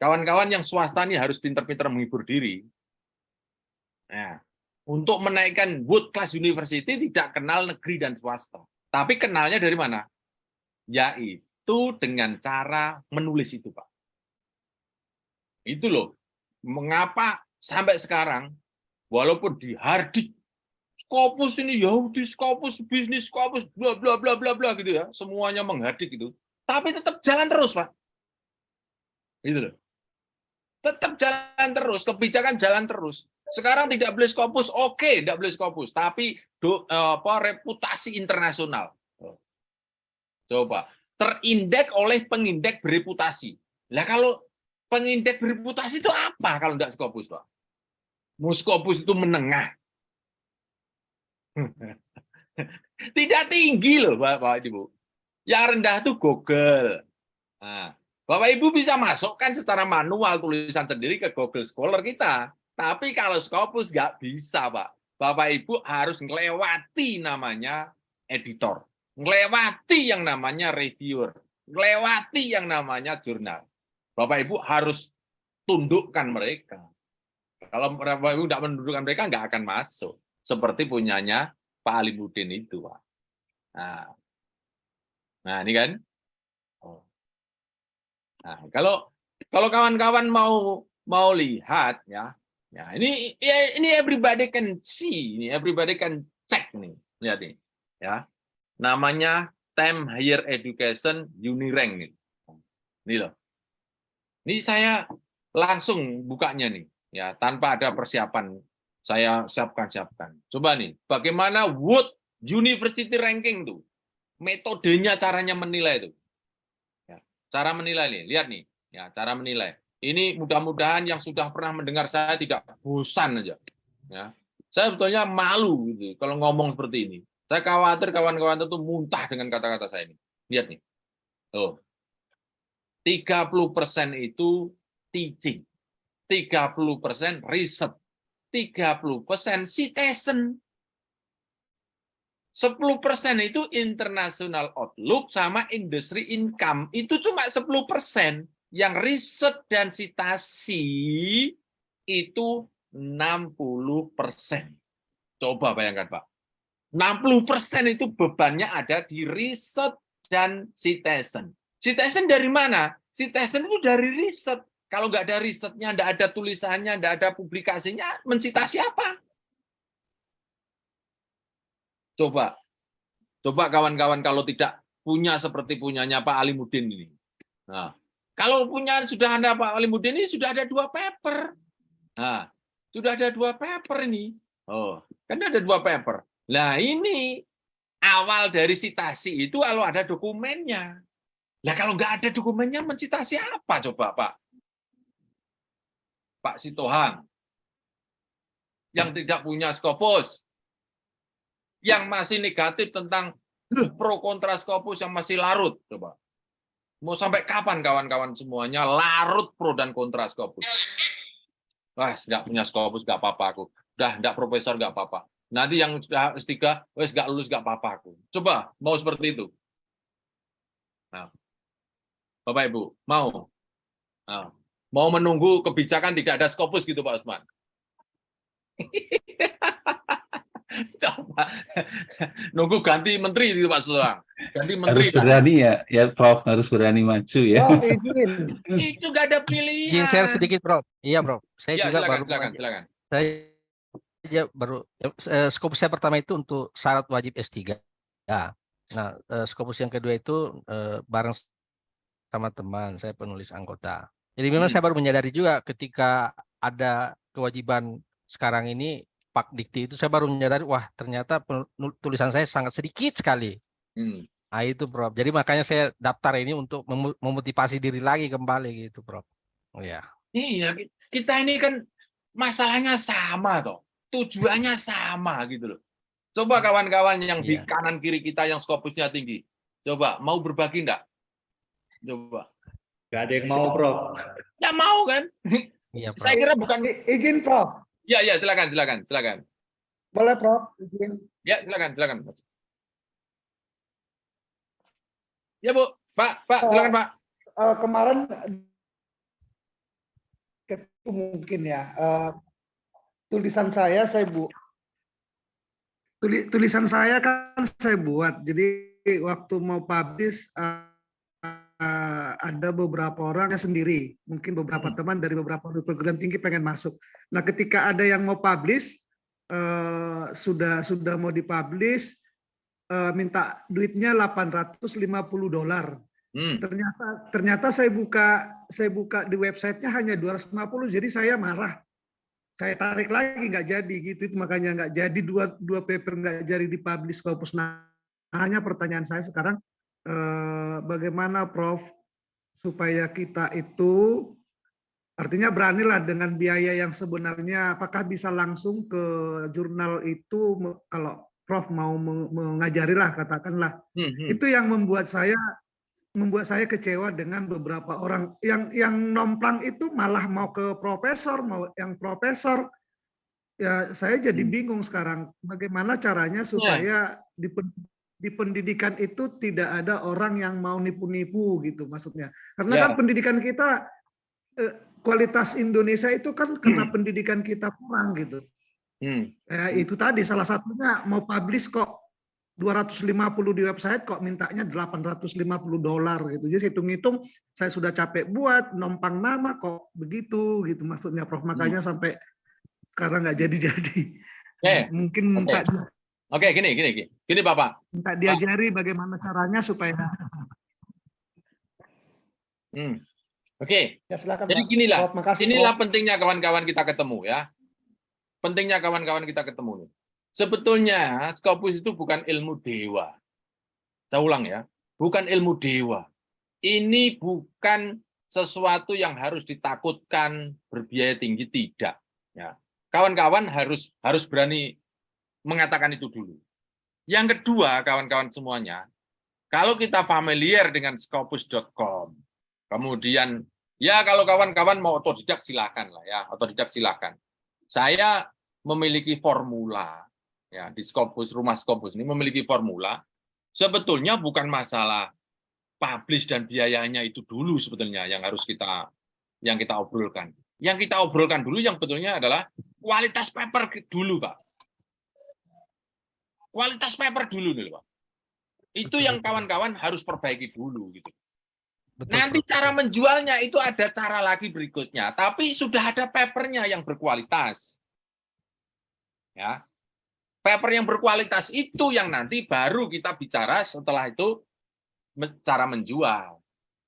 Speaker 1: kawan-kawan yang swasta ini harus pintar-pintar menghibur diri. Nah, untuk menaikkan world class university tidak kenal negeri dan swasta. Tapi kenalnya dari mana? Yaitu dengan cara menulis itu, Pak. Itu loh, mengapa sampai sekarang, walaupun dihardik, Scopus ini Yahudi, Scopus bisnis, Scopus bla bla bla bla bla gitu ya, semuanya menghardik itu, tapi tetap jalan terus, Pak. Gitu loh. Tetap jalan terus, kebijakan jalan terus. Sekarang tidak boleh Scopus, oke, tidak boleh Scopus, tapi reputasi internasional. Coba, terindeks oleh pengindeks bereputasi. Lah kalau pengindeks bereputasi itu apa kalau tidak Scopus, Pak? Scopus itu menengah. Tidak tinggi loh, Bapak Ibu. Yang rendah itu Google. Nah, Bapak Ibu bisa masukkan secara manual tulisan sendiri ke Google Scholar kita. Tapi kalau Scopus nggak bisa, Pak. Bapak Ibu harus melewati namanya editor. Melewati yang namanya reviewer. Melewati yang namanya jurnal. Bapak Ibu harus tundukkan mereka. Kalau Bapak Ibu tidak menundukkan mereka, nggak akan masuk. Seperti punyanya Pak Alimuddin itu, Pak. Nah, ini kan. Nah, kalau kawan-kawan mau lihat ya ini everybody can see, ini everybody can check nih, lihat nih, ya. Namanya Time Higher Education Unirank nih. Ini loh. Ini saya langsung bukanya nih, ya, tanpa ada persiapan. Saya siapkan. Coba nih, bagaimana World University Ranking tuh? Metodenya, caranya menilai itu. Ya, cara menilai nih, lihat nih, ya, cara menilai. Ini mudah-mudahan yang sudah pernah mendengar saya tidak bosan aja. Ya, saya sebetulnya malu gitu kalau ngomong seperti ini. Saya khawatir kawan-kawan itu muntah dengan kata-kata saya ini. Lihat nih, oh, 30% itu teaching, 30% riset, 30% citizen, 10% itu international outlook sama industry income. Itu cuma 10%. Yang riset dan citasi itu 60%. Coba bayangkan, Pak. 60% itu bebannya ada di riset dan citizen. Citizen dari mana? Citizen itu dari riset. Kalau nggak ada risetnya, nggak ada tulisannya, nggak ada publikasinya, mencitasi apa? Coba kawan-kawan kalau tidak punya seperti punyanya Pak Alimuddin ini. Nah, kalau punya sudah ada Pak Alimuddin ini sudah ada 2 paper. Nah, sudah ada 2 paper ini. Oh, kan ada 2 paper. Nah, ini awal dari citasi itu kalau ada dokumennya. Nah, kalau nggak ada dokumennya mencitasi apa coba, Pak? Pak Sitohang yang tidak punya Scopus, yang masih negatif tentang pro kontra Scopus yang masih larut, coba. Mau sampai kapan kawan-kawan semuanya larut pro dan kontra Scopus? Wah, nggak punya Scopus nggak apa-apa aku. Udah nggak profesor nggak apa-apa. Nanti yang sudah S3, wes nggak lulus nggak apa-apa aku. Coba mau seperti itu. Nah, Bapak Ibu mau? Nah, mau menunggu kebijakan tidak ada Scopus gitu Pak Usman? Coba nunggu ganti menteri itu Pak Sitohang. Ganti menteri.
Speaker 2: Harus berani ya Prof, harus berani maju ya.
Speaker 5: Prof, izin.
Speaker 1: Itu nggak ada pilihan.
Speaker 8: Izin share sedikit, Prof. Iya, Prof. Saya
Speaker 1: Ya,
Speaker 8: juga
Speaker 1: silakan.
Speaker 8: Saya baru Scopus saya pertama itu untuk syarat wajib S3. Ya. Nah, Scopus yang kedua itu bareng sama teman, saya penulis anggota. Jadi memang saya baru menyadari juga ketika ada kewajiban sekarang ini Pak Dikti itu saya baru menyadari wah ternyata tulisan saya sangat sedikit sekali. Nah itu Prof. Jadi makanya saya daftar ini untuk memotivasi diri lagi kembali gitu Prof. Oh ya.
Speaker 1: Iya, kita ini kan masalahnya sama toh. Tujuannya sama gitu loh. Coba kawan-kawan yang di kanan kiri kita yang Scopusnya tinggi. Coba mau berbagi enggak? Coba.
Speaker 3: Nggak ada yang mau, Prof.
Speaker 1: Nggak mau kan?
Speaker 8: Iya, Prof.
Speaker 1: Saya kira bukan.
Speaker 5: Izin, Prof.
Speaker 1: Ya, silakan.
Speaker 5: Boleh, Prof. Izin.
Speaker 1: Ya, silakan. Ya, Bu. Pak, silakan, Pak.
Speaker 5: Kemarin mungkin ya. Tulisan saya tulisan saya kan saya buat. Jadi waktu mau publish ada beberapa orang yang sendiri, mungkin beberapa teman dari beberapa perguruan tinggi pengen masuk. Nah, ketika ada yang mau publish, sudah mau dipublish, minta duitnya $850. Ternyata saya buka di websitenya hanya 250, jadi saya marah. Saya tarik lagi, nggak jadi gitu, itu makanya nggak jadi dua paper nggak jadi dipublish Scopus. Nah, hanya pertanyaan saya sekarang, bagaimana Prof supaya kita itu artinya beranilah dengan biaya yang sebenarnya, apakah bisa langsung ke jurnal itu kalau Prof mau mengajarilah katakanlah. Itu yang membuat saya kecewa dengan beberapa orang yang nomplang itu malah mau ke profesor, mau yang profesor. Ya, saya jadi bingung sekarang bagaimana caranya supaya di pendidikan itu tidak ada orang yang mau nipu-nipu gitu maksudnya. Karena kan pendidikan kita, kualitas Indonesia itu kan karena pendidikan kita kurang gitu. Itu tadi salah satunya mau publish kok 250 di website kok mintanya $850 gitu. Jadi hitung-hitung saya sudah capek buat nompang nama kok begitu gitu maksudnya Prof, makanya sampai sekarang nggak jadi-jadi. Mungkin minta
Speaker 1: Gini Bapak.
Speaker 5: minta diajari bagaimana caranya supaya
Speaker 1: Oke.
Speaker 5: ya silakan.
Speaker 1: Jadi
Speaker 5: Pak.
Speaker 1: ginilah.
Speaker 5: Prof, makasih,
Speaker 1: Inilah
Speaker 5: Prof.
Speaker 1: pentingnya kawan-kawan kita ketemu ya. Pentingnya kawan-kawan kita ketemu. Sebetulnya Scopus itu bukan ilmu dewa. Saya ulang ya, bukan ilmu dewa. Ini bukan sesuatu yang harus ditakutkan, berbiaya tinggi, tidak. Ya. Kawan-kawan harus berani mengatakan itu dulu. Yang kedua, kawan-kawan semuanya, kalau kita familiar dengan scopus.com, kemudian ya kalau kawan-kawan mau otodidak silakan lah ya, otodidak silakan. Saya memiliki formula. Ya, di Scopus, rumah Scopus ini memiliki formula. Sebetulnya bukan masalah publish dan biayanya itu dulu sebetulnya yang harus kita obrolkan. Yang kita obrolkan dulu yang betulnya adalah kualitas paper dulu, Pak. Kualitas paper dulu nih, Pak. Itu yang kawan-kawan harus perbaiki dulu gitu. Nanti cara menjualnya itu ada cara lagi berikutnya, tapi sudah ada papernya yang berkualitas. Ya. Paper yang berkualitas itu yang nanti baru kita bicara setelah itu cara menjual.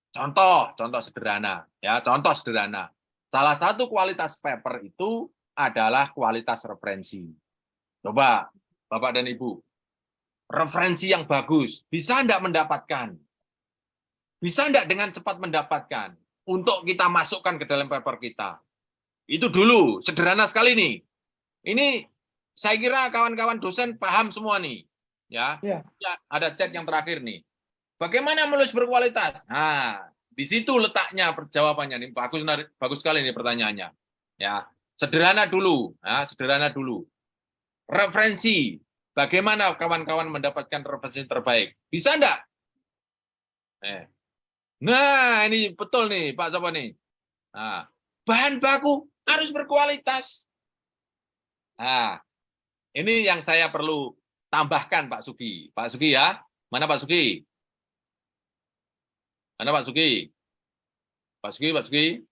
Speaker 1: Contoh sederhana ya, contoh sederhana. Salah satu kualitas paper itu adalah kualitas referensi. Coba Bapak dan Ibu, referensi yang bagus bisa enggak mendapatkan? Bisa enggak dengan cepat mendapatkan untuk kita masukkan ke dalam paper kita? Itu dulu, sederhana sekali nih. Ini saya kira kawan-kawan dosen paham semua nih, ya. Ada chat yang terakhir nih. Bagaimana menulis berkualitas? Nah, di situ letaknya jawabannya nih. Bagus sekali nih pertanyaannya. Ya, sederhana dulu, ya, sederhana dulu. Referensi. Bagaimana kawan-kawan mendapatkan referensi terbaik? Bisa enggak? Nah, ini betul nih, Pak Sopo nih. Nah, bahan baku harus berkualitas. Nah, ini yang saya perlu tambahkan Pak Sugi. Pak Sugi ya, mana Pak Sugi? Mana Pak Sugi? Pak Sugi?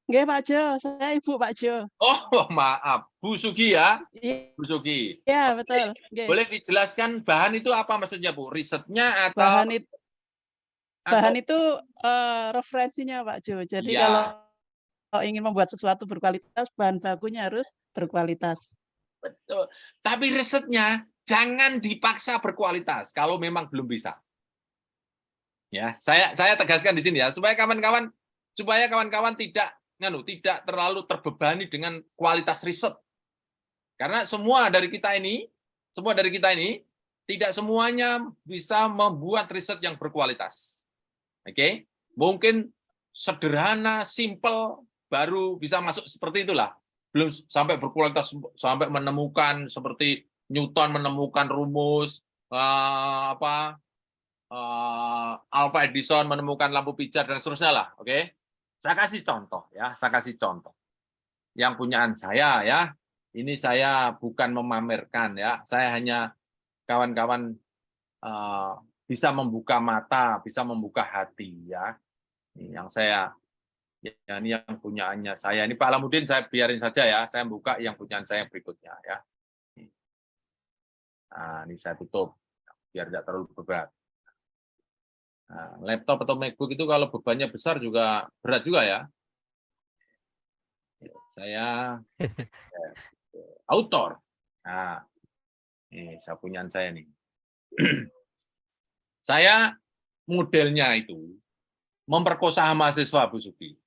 Speaker 9: Nggih, Pak Jo, saya Ibu Pak Jo.
Speaker 1: Oh, maaf, Bu Sugi ya?
Speaker 9: Iya.
Speaker 1: Bu Sugi.
Speaker 9: Iya, betul. Nggih.
Speaker 1: Boleh dijelaskan bahan itu apa maksudnya, Bu? Risetnya atau
Speaker 9: bahan itu referensinya Pak Jo. Jadi kalau ingin membuat sesuatu berkualitas, bahan bakunya harus berkualitas.
Speaker 1: Betul. Tapi risetnya jangan dipaksa berkualitas kalau memang belum bisa. Ya, saya tegaskan di sini ya, supaya kawan-kawan tidak terlalu terbebani dengan kualitas riset. Karena semua dari kita ini tidak semuanya bisa membuat riset yang berkualitas. Oke? Mungkin sederhana, simple baru bisa masuk seperti itulah. Belum sampai berkualitas, sampai menemukan seperti Newton menemukan rumus, Alva Edison menemukan lampu pijar dan seterusnya lah, oke? Saya kasih contoh ya, saya kasih contoh. Yang punyaan saya ya, ini saya bukan memamerkan ya, saya hanya kawan-kawan bisa membuka mata, bisa membuka hati ya. Ini yang saya, ya ini yang punyaannya saya. Ini Pak Alamudin saya biarin saja ya, saya buka yang punyaan saya berikutnya ya. Nah, ini saya tutup biar tidak terlalu berat. Nah, laptop atau MacBook itu kalau bebannya besar juga berat juga ya. Saya autor. Nah, ini saya punyaan saya nih. Saya modelnya itu memperkosa mahasiswa, Bu Suki.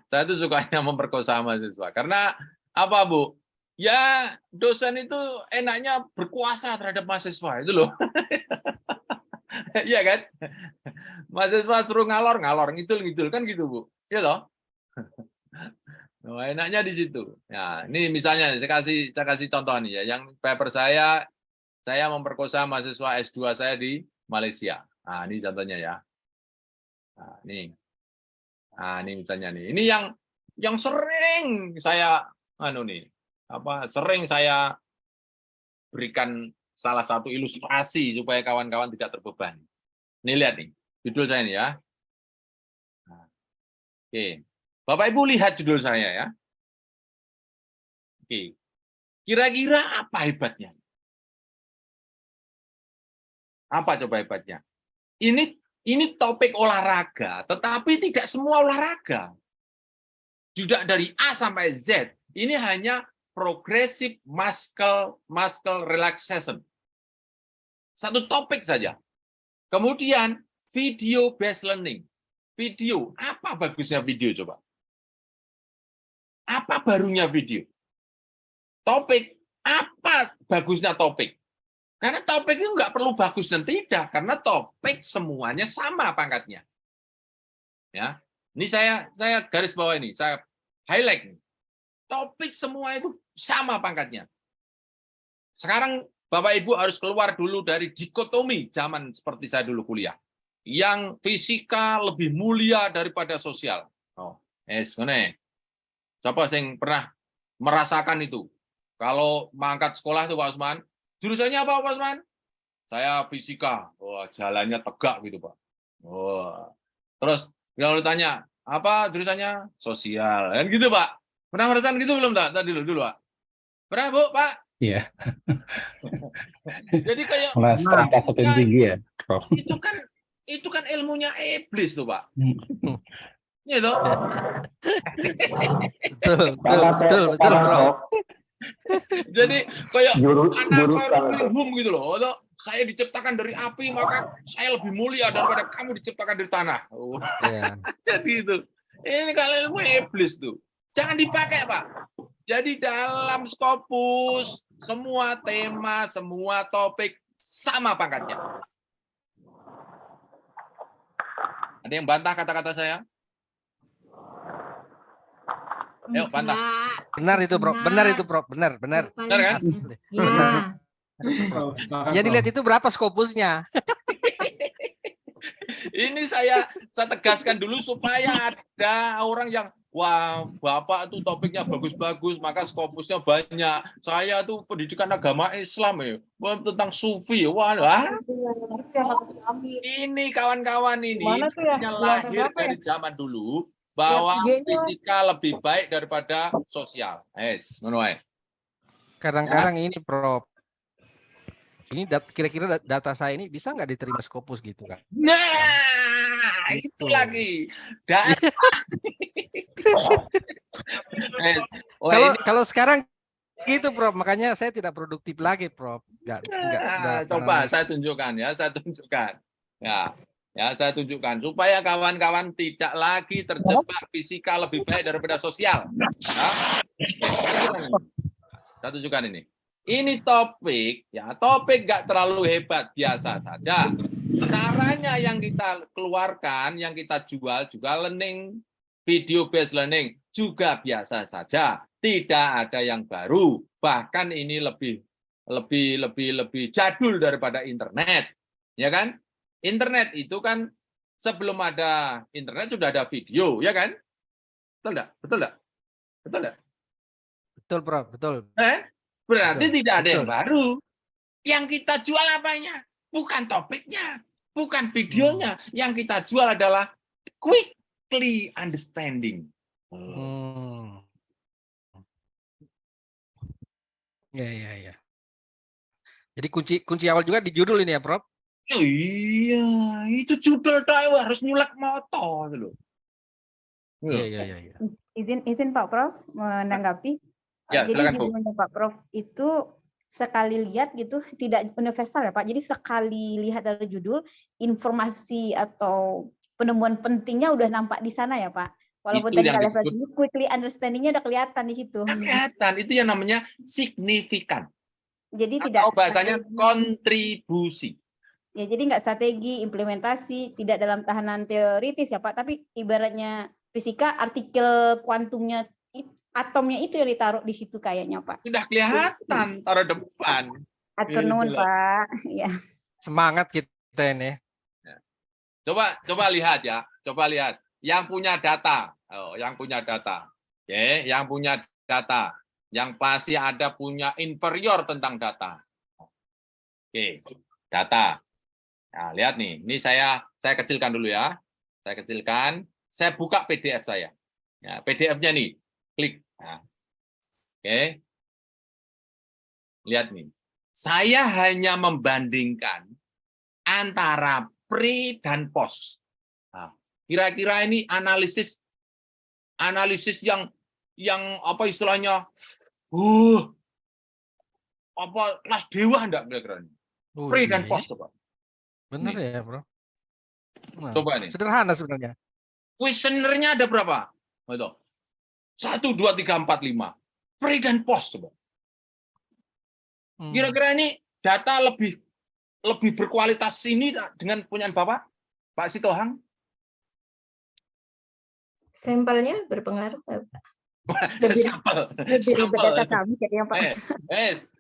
Speaker 1: Saya tuh sukanya memperkosa mahasiswa. Karena apa, Bu? Ya, dosen itu enaknya berkuasa terhadap mahasiswa, itu loh. Iya kan? Mahasiswa suruh ngalor, ngidul kan gitu, Bu. Iya toh? Nah, enaknya di situ. Nah, ini misalnya saya kasih contoh nih ya. Yang paper saya memperkosa mahasiswa S2 saya di Malaysia. Nah, ini contohnya ya. Nah, ini. Nah, ini misalnya nih. Ini yang sering saya sering saya berikan salah satu ilustrasi supaya kawan-kawan tidak terbebani. Ini lihat nih, judul saya ini ya. Nah, oke. Bapak Ibu lihat judul saya ya. Oke. Kira-kira apa hebatnya? Apa coba hebatnya? Ini topik olahraga, tetapi tidak semua olahraga. Tidak dari A sampai Z. Ini hanya progressive muscle relaxation. Satu topik saja. Kemudian video based learning. Video, apa bagusnya video coba? Apa barunya video? Topik, apa bagusnya topik? Karena topik itu nggak perlu bagus dan tidak, karena topik semuanya sama pangkatnya. Ya, ini saya garis bawah ini, saya highlight. Topik semua itu sama pangkatnya. Sekarang Bapak Ibu harus keluar dulu dari dikotomi zaman seperti saya dulu kuliah. Yang fisika lebih mulia daripada sosial. Oh, siapa yang pernah merasakan itu? Kalau mangkat sekolah itu Pak Usman, jurusannya apa Pak Usman? Saya fisika. Wah, jalannya tegak gitu Pak. Wah. Terus kalau ditanya, apa jurusannya? Sosial. Dan gitu Pak. Pernah merasakan gitu belum tadi dulu Pak? Pernah Bu, Pak?
Speaker 2: Iya.
Speaker 1: Jadi kayak
Speaker 2: Strata tinggi ya, Prof.
Speaker 1: Itu kan ilmunya iblis tuh Pak. Iya toh?
Speaker 8: Betul, Prof.
Speaker 1: Jadi kayak anak gitu loh. Saya diciptakan dari api, maka saya lebih mulia daripada kamu diciptakan dari tanah. Jadi itu. Ini kalau ilmu iblis tuh. Jangan dipakai, Pak. Jadi dalam Scopus, semua tema, semua topik sama pangkatnya. Ada yang bantah kata-kata saya? Ayo, bantah.
Speaker 8: Benar itu, Prof. Benar.
Speaker 1: Benar kan?
Speaker 4: Ya.
Speaker 8: Jadi lihat itu berapa Scopusnya.
Speaker 1: Ini saya tegaskan dulu supaya ada orang yang wah, Bapak tuh topiknya bagus-bagus, maka Scopusnya banyak. Saya tuh pendidikan agama Islam ya, tentang sufi. Wah, ini kawan-kawan ini lahir dari zaman dulu bahwa fisika lebih baik daripada sosial.
Speaker 8: Kadang-kadang ini, Prof. Ini kira-kira data saya ini bisa nggak diterima Scopus gitu kan?
Speaker 1: Nah, itu lagi.
Speaker 8: Kalau sekarang gitu, Prof. Makanya saya tidak produktif lagi, Prof.
Speaker 1: Coba saya tunjukkan ya, saya tunjukkan supaya kawan-kawan tidak lagi terjebak fisika lebih baik daripada sosial. Saya tunjukkan ini. Ini topik nggak terlalu hebat, biasa saja. Caranya yang kita keluarkan, yang kita jual juga learning, video based learning juga biasa saja. Tidak ada yang baru. Bahkan ini lebih jadul daripada internet, ya kan? Internet itu kan sebelum ada internet sudah ada video, ya kan? Betul enggak? Betul enggak? Betul enggak?
Speaker 8: Betul, Prof. Betul.
Speaker 1: Berarti
Speaker 8: Betul,
Speaker 1: tidak ada yang
Speaker 8: betul.
Speaker 1: baru. Yang kita jual apanya? Bukan topiknya, bukan videonya. Yang kita jual adalah quickly understanding.
Speaker 8: Ya. Jadi kunci awal juga di judul ini ya, Prof.
Speaker 1: Oh iya, itu judul tahu harus nyulek moto loh.
Speaker 8: Iya.
Speaker 4: Izin Pak Prof menanggapi.
Speaker 1: Ya,
Speaker 4: Jadi
Speaker 1: silakan, Bu.
Speaker 4: judulnya Pak Prof itu sekali lihat gitu tidak universal ya Pak. Jadi sekali lihat dari judul, informasi atau penemuan pentingnya udah nampak di sana ya Pak. Walaupun
Speaker 1: Itu
Speaker 4: tadi
Speaker 1: yang
Speaker 4: kalau
Speaker 1: disebut-
Speaker 4: ini quickly understanding-nya udah kelihatan di situ.
Speaker 1: Kelihatan, itu yang namanya signifikan.
Speaker 4: Jadi tidak
Speaker 1: Atau bahasanya
Speaker 4: strategi.
Speaker 1: kontribusi.
Speaker 4: Ya, jadi nggak strategi, implementasi, tidak dalam tahanan teoritis ya Pak, tapi ibaratnya fisika, artikel kuantumnya, atomnya itu yang ditaruh di situ kayaknya Pak.
Speaker 1: Sudah kelihatan, taruh depan.
Speaker 4: Atur
Speaker 1: Gitu
Speaker 4: nuhun
Speaker 1: loh.
Speaker 4: Pak. Ya.
Speaker 8: Semangat kita ini.
Speaker 1: Coba lihat ya, coba lihat. Yang punya data, yang punya data. Oke, yang punya data. Yang pasti ada punya inferior tentang data. Oke, data. Nah, lihat nih, ini saya kecilkan dulu ya. Saya kecilkan, saya buka PDF saya. Ya, PDF-nya nih, klik. Nah, oke. Lihat nih. Saya hanya membandingkan antara pre dan post. Nah, kira-kira ini analisis yang apa istilahnya? Apa kelas dewa enggak kira-kira ini?
Speaker 8: Oh,
Speaker 1: Pre dan
Speaker 8: iya.
Speaker 1: post, Pak.
Speaker 8: Benar
Speaker 1: Nih.
Speaker 8: ya, Bro. Nah,
Speaker 1: Coba nih.
Speaker 8: sederhana sebenarnya.
Speaker 1: Kuesionernya ada berapa? Betul. 1, 2, 3, 4, 5. Pre dan post, coba. Kira-kira ini data lebih berkualitas ini dengan punya Bapak, Pak Sitohang?
Speaker 4: Sampelnya berpengaruh Pak. Lebih ribet data kami kayaknya Pak.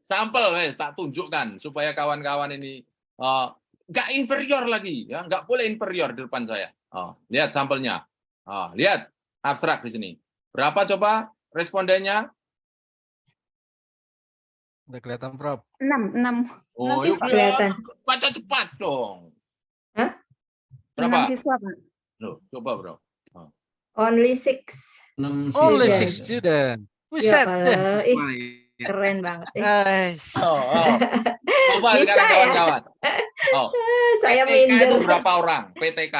Speaker 1: Sampel, tak tunjukkan supaya kawan-kawan ini nggak inferior lagi, ya nggak boleh inferior di depan saya. Lihat sampelnya, lihat abstrak di sini. Berapa coba respondennya?
Speaker 8: Udah kelihatan, Prof.
Speaker 4: 6
Speaker 1: Oh,
Speaker 4: siswa
Speaker 1: yuk,
Speaker 4: kelihatan.
Speaker 1: baca cepat dong.
Speaker 4: Hah?
Speaker 1: Berapa?
Speaker 4: 6 siswa Pak.
Speaker 1: Loh, coba bro.
Speaker 4: Only 6.
Speaker 8: Only
Speaker 4: Student.
Speaker 8: 6 student.
Speaker 4: Ya,
Speaker 8: Buset deh.
Speaker 4: kalau keren banget.
Speaker 8: Guys.
Speaker 1: Coba
Speaker 4: Bisa
Speaker 1: sekarang
Speaker 4: ya?
Speaker 1: kawan-kawan.
Speaker 4: Saya
Speaker 1: PTK itu
Speaker 4: minder.
Speaker 1: berapa orang? PTK.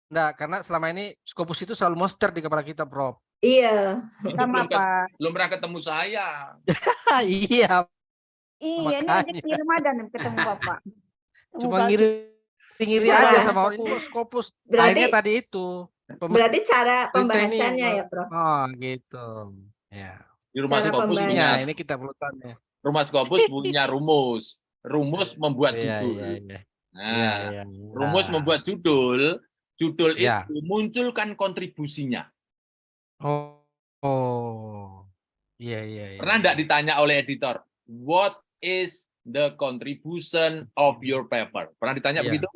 Speaker 8: Enggak, karena selama ini Scopus itu selalu monster di kepala kita, Prof.
Speaker 4: Iya.
Speaker 1: Itu
Speaker 4: Sama Pak.
Speaker 1: belum pernah ketemu saya.
Speaker 8: Iya,
Speaker 4: Iya, ini
Speaker 8: Makanya.
Speaker 4: aja di Ramadan ketemu Bapak.
Speaker 8: cuma ngiri
Speaker 4: Iya.
Speaker 8: aja sama orang ini Scopus.
Speaker 4: Berarti-
Speaker 8: Akhirnya tadi itu.
Speaker 4: Berarti cara
Speaker 8: Pemerintah ini,
Speaker 4: pembahasannya ya, Prof.
Speaker 8: Oh, gitu. Ya.
Speaker 1: Di rumah
Speaker 4: Cara
Speaker 1: Scopus
Speaker 4: pembahasan.
Speaker 1: punya
Speaker 8: Nah, ini kita perlu tanya.
Speaker 1: rumah Scopus punya rumus. Rumus membuat
Speaker 8: Iya,
Speaker 1: judul.
Speaker 8: iya.
Speaker 1: Nah,
Speaker 8: Iya.
Speaker 1: rumus membuat judul. Judul
Speaker 8: Ya.
Speaker 1: itu munculkan kontribusinya.
Speaker 8: Oh. Iya.
Speaker 1: Pernah enggak ditanya oleh editor, what is the contribution of your paper? Pernah ditanya
Speaker 8: Iya.
Speaker 1: begitu?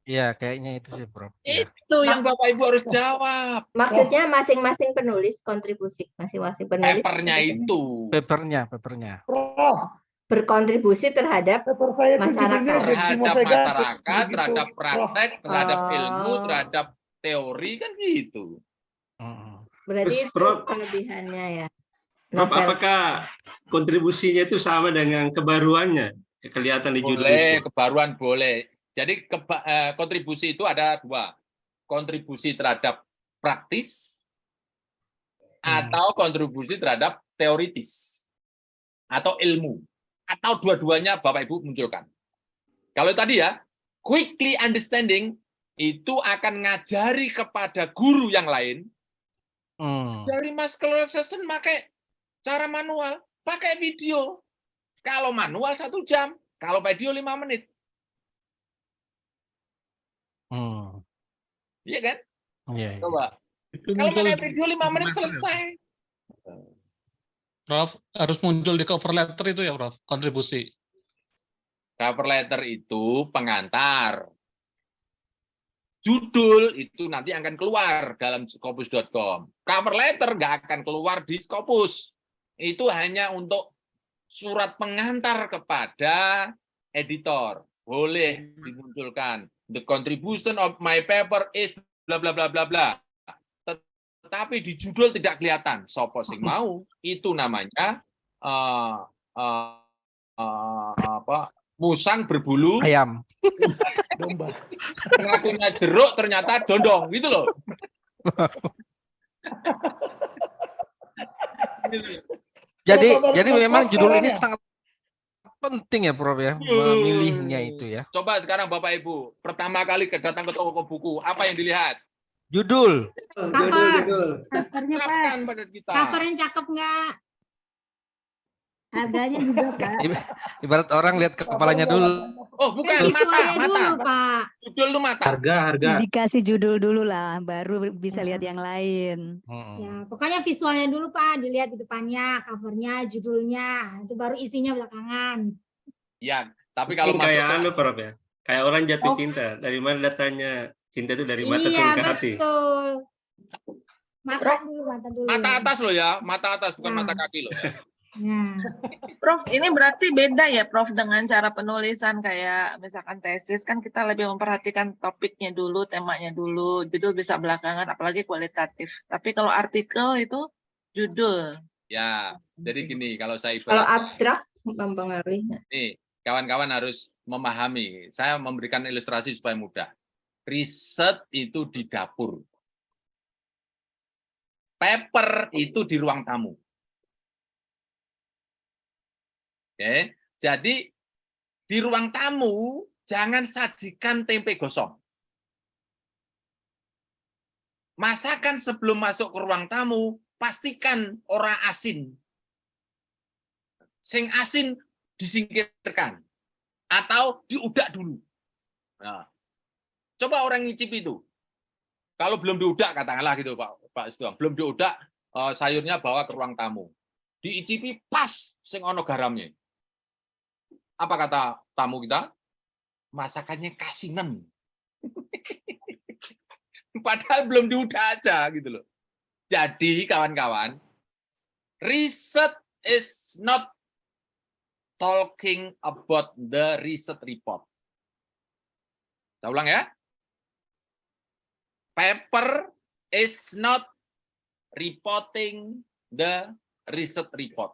Speaker 8: Iya, kayaknya itu sih, Prof. Iya.
Speaker 1: Itu yang Bapak Ibu harus jawab.
Speaker 4: Maksudnya masing-masing penulis kontribusi, masing-masing penulis
Speaker 1: Papernya itu.
Speaker 8: Papernya.
Speaker 4: berkontribusi terhadap
Speaker 5: Paper saya itu
Speaker 4: Masyarakat.
Speaker 5: judulnya Jack
Speaker 1: Terhadap
Speaker 5: Dimosega.
Speaker 1: masyarakat,
Speaker 5: Begitu.
Speaker 1: terhadap praktek, terhadap
Speaker 4: Oh.
Speaker 1: ilmu, terhadap teori, kan gitu.
Speaker 4: berarti
Speaker 3: Terus,
Speaker 4: itu
Speaker 3: Prof.
Speaker 4: kelebihannya ya.
Speaker 3: Prof,
Speaker 4: Novel.
Speaker 3: apakah kontribusinya itu sama dengan kebaruannya? Kelihatan di judul
Speaker 1: Boleh,
Speaker 3: itu.
Speaker 1: kebaruan boleh. Jadi kontribusi itu ada 2. Kontribusi terhadap praktis atau kontribusi terhadap teoritis atau ilmu. Atau dua-duanya Bapak Ibu munculkan. Kalau tadi ya, quickly understanding itu akan ngajari kepada guru yang lain. Dari muscle relaxation pakai cara manual, pakai video. Kalau manual 1 jam, kalau video 5 menit. Iya kan?
Speaker 8: Iya.
Speaker 1: Coba.
Speaker 2: Itu
Speaker 1: Kalau
Speaker 2: muncul
Speaker 1: pakai video 5 menit
Speaker 2: letter ya?
Speaker 1: selesai.
Speaker 2: Prof, harus muncul di cover letter itu ya, Prof, kontribusi.
Speaker 1: Cover letter itu pengantar. Judul itu nanti akan keluar dalam Scopus.com. Cover letter nggak akan keluar di Scopus. Itu hanya untuk surat pengantar kepada editor. Boleh dimunculkan. The contribution of my paper is bla bla bla bla bla. Tetapi di judul tidak kelihatan. Sopo sing mau, itu namanya musang berbulu
Speaker 8: Ayam.
Speaker 5: Domba.
Speaker 1: ngakunya jeruk ternyata dondong gitu loh.
Speaker 8: Jadi memang judul ini sangat penting ya Prof ya, memilihnya itu ya.
Speaker 1: Coba sekarang Bapak Ibu, pertama kali datang ke toko buku, apa yang dilihat?
Speaker 8: Judul.
Speaker 6: Judul.
Speaker 4: Covernya, Pak.
Speaker 1: Serahkan pada kita.
Speaker 4: Covernya cakep nggak? Harganya juga, Pak.
Speaker 8: Ibarat orang lihat kepalanya dulu.
Speaker 1: Oh, bukan mata.
Speaker 4: Dulu, Pak.
Speaker 1: Judul lu mata.
Speaker 7: Harga.
Speaker 10: Dikasih judul dulu lah, baru bisa lihat yang lain.
Speaker 4: Ya, pokoknya visualnya dulu, Pak. Dilihat di depannya, covernya, judulnya. Itu baru isinya belakangan.
Speaker 1: Ya, tapi kalau
Speaker 3: Mungkin kayak
Speaker 1: masuk
Speaker 3: anu Prof ya. Kayak orang jatuh cinta. Dari mana datanya cinta itu dari mata
Speaker 4: Iya,
Speaker 3: turun ke hati.
Speaker 4: betul. Mata dulu.
Speaker 1: mata atas loh ya, mata atas bukan
Speaker 4: Nah.
Speaker 1: mata kaki loh ya.
Speaker 4: Nah,
Speaker 11: Prof, ini berarti beda ya Prof dengan cara penulisan kayak misalkan tesis kan kita lebih memperhatikan topiknya dulu, temanya dulu, judul bisa belakangan, apalagi kualitatif. Tapi kalau artikel itu judul.
Speaker 1: Ya, jadi gini, kalau saya
Speaker 11: Kalau
Speaker 1: ibarat
Speaker 11: abstrak mempengaruhi.
Speaker 1: nih, kawan-kawan harus memahami. Saya memberikan ilustrasi supaya mudah. Riset itu di dapur. Paper itu di ruang tamu. Oke, jadi di ruang tamu jangan sajikan tempe gosong. Masakan sebelum masuk ke ruang tamu, pastikan ora asin. Sing asin disingkirkan atau diudak dulu. Nah, coba orang ngicip itu. Kalau belum diudak katakanlah gitu Pak Istuang, belum diudak sayurnya bawa ke ruang tamu. Diicipi pas sing ono garamnya. Apa kata tamu kita? Masakannya kasinan. Padahal belum diudah aja gitu loh. Jadi kawan-kawan, riset is not talking about the research report. Saya ulang ya. Paper is not reporting the research report.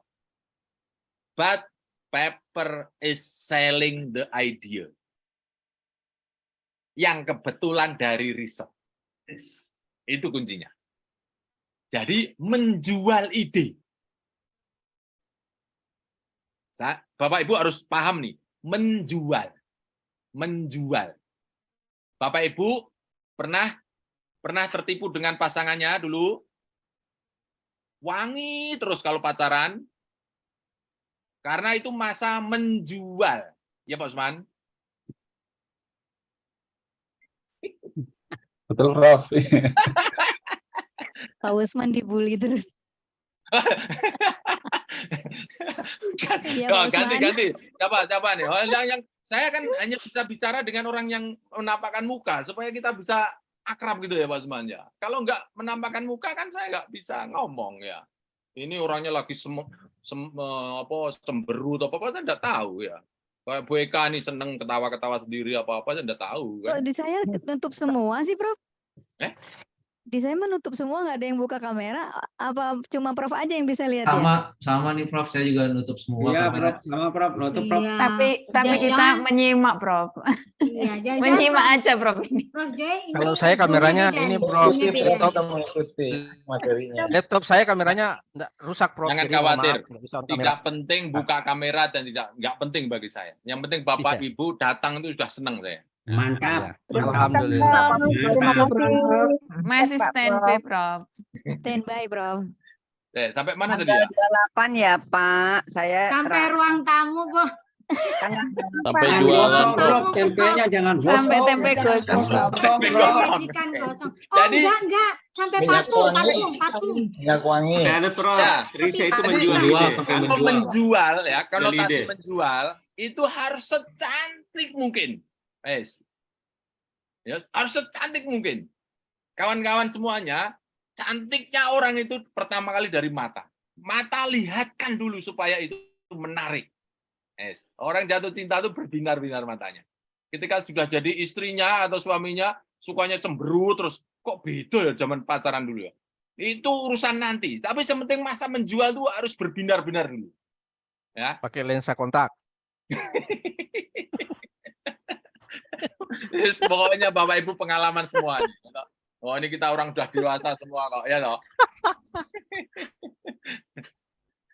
Speaker 1: But paper is selling the idea. Yang kebetulan dari riset. Itu kuncinya. Jadi menjual ide. Bapak Ibu harus paham nih, menjual. Bapak Ibu pernah tertipu dengan pasangannya dulu? Wangi terus kalau pacaran. Karena itu masa menjual. Ya Pak Usman?
Speaker 12: Betul, Prof.
Speaker 10: Pak Usman dibully terus. Iya, Pak Usman.
Speaker 1: Ganti. Siapa nih? Oh, yang saya kan hanya bisa bicara dengan orang yang menampakkan muka supaya kita bisa akrab gitu ya Pak Usman ya. Kalau nggak menampakkan muka kan saya nggak bisa ngomong ya. Ini orangnya lagi semberut apa saya nggak tahu ya. Kayak Bu Eka nih seneng ketawa-ketawa sendiri apa-apa saya nggak tahu kan.
Speaker 10: Kok di saya nutup semua sih, Prof? Di saya menutup semua, nggak ada yang buka kamera. Apa cuma Prof aja yang bisa lihat ya?
Speaker 7: Sama nih Prof, saya juga nutup semua
Speaker 6: Iya,
Speaker 7: kamera.
Speaker 6: Prof, sama Prof, nutup Prof.
Speaker 4: Iya.
Speaker 13: Tapi kita
Speaker 4: Jangan-
Speaker 13: menyimak, Prof.
Speaker 4: Iya, jangan
Speaker 13: Menyimak aja, Prof. Ini.
Speaker 4: Prof Joy, ini
Speaker 8: Kalau saya kameranya
Speaker 4: beda
Speaker 8: ini,
Speaker 4: nih,
Speaker 8: Prof.
Speaker 4: ininya beda.
Speaker 6: Kita mengikuti materinya.
Speaker 8: Laptop saya kameranya nggak rusak Prof.
Speaker 1: Jangan
Speaker 8: Jadi mohon
Speaker 1: khawatir.
Speaker 8: maaf, nggak bisa on kamera.
Speaker 1: Tidak penting buka kamera dan nggak penting bagi saya. Yang penting Bapak
Speaker 8: Iya.
Speaker 1: Ibu datang itu sudah senang saya.
Speaker 6: Mantap.
Speaker 8: Ya, alhamdulillah.
Speaker 13: Masih standby, Prof.
Speaker 10: Standby, Prof.
Speaker 1: Sampai mana tadi ya?
Speaker 13: 8 ya, Pak. Saya
Speaker 4: Sampai ruang tamu, Bu.
Speaker 12: Sampai
Speaker 6: Jangan
Speaker 12: jualan,
Speaker 6: gosong,
Speaker 12: Prof.
Speaker 6: Prof. Tempenya jangan gosong.
Speaker 13: sampai tempe gosong, Prof.
Speaker 6: Gosong, Prof.
Speaker 4: Sajikan kosong. Oh,
Speaker 1: Jadi-
Speaker 4: enggak. Sampai
Speaker 6: Minyak
Speaker 4: patung.
Speaker 6: Minyak wangi.
Speaker 3: Ada Prof.
Speaker 1: Ya.
Speaker 3: Riset itu
Speaker 4: Tapi-
Speaker 3: menjual
Speaker 7: Menjual
Speaker 3: ide.
Speaker 7: sampai
Speaker 1: Kalau menjual ya, kalau
Speaker 3: Jual
Speaker 1: tadi
Speaker 3: ide.
Speaker 1: menjual itu harus secantik mungkin. Ya, harus secantik mungkin. Kawan-kawan semuanya, cantiknya orang itu pertama kali dari mata. Mata lihatkan dulu supaya itu menarik. Yes. Orang jatuh cinta itu berbinar-binar matanya. Ketika sudah jadi istrinya atau suaminya, sukanya cemberut terus. Kok beda ya zaman pacaran dulu ya? Itu urusan nanti. Tapi sementing masa menjual itu harus berbinar-binar dulu. Ya.
Speaker 8: Pakai lensa kontak.
Speaker 1: Pokoknya Bapak Ibu pengalaman semua. Oh, ini kita orang udah dewasa semua kok, ya toh.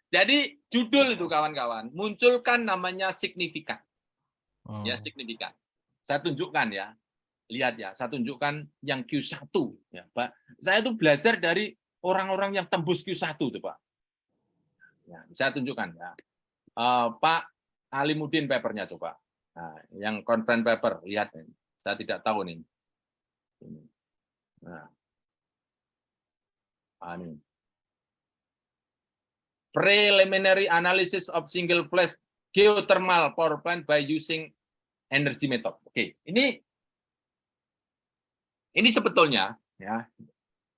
Speaker 1: Jadi judul itu kawan-kawan, munculkan namanya signifikan. Ya, signifikan. Saya tunjukkan ya. Lihat ya, saya tunjukkan yang Q1 ya, Pak. Saya tuh belajar dari orang-orang yang tembus Q1 tuh, Pak. Ya, saya tunjukkan ya. Pak Alimuddin papernya coba. Nah, yang conference paper, lihat nih. Saya tidak tahu nih. Ini. Nah. Ini. Preliminary analysis of single phase geothermal power plant by using energy method. Oke, ini sebetulnya ya.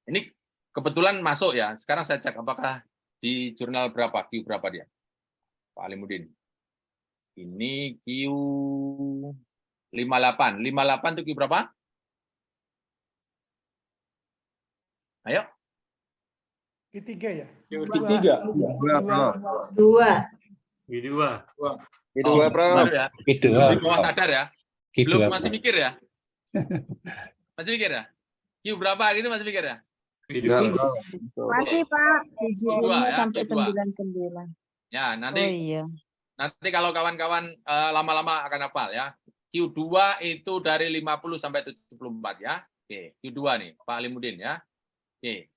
Speaker 1: Ini kebetulan masuk ya. Sekarang saya cek apakah di jurnal berapa, Q berapa dia. Pak Alimuddin. Ini Q58. 58 itu Q berapa? Ayo.
Speaker 5: Q3 ya?
Speaker 12: Q3.
Speaker 3: Q2.
Speaker 12: Prof.
Speaker 1: Baru ya? Belum bawah sadar ya? Belum masih mikir ya? Masih mikir ya? Q berapa gitu masih mikir ya?
Speaker 14: Masih Pak, 75
Speaker 1: ya,
Speaker 14: sampai
Speaker 1: Q2.
Speaker 14: 99.
Speaker 1: Ya, nanti
Speaker 14: Oh iya.
Speaker 1: nanti kalau kawan-kawan lama-lama akan hafal ya. Q2 itu dari 50 sampai 74 ya. Oke, Q2 nih, Pak Alimuddin ya. Oke.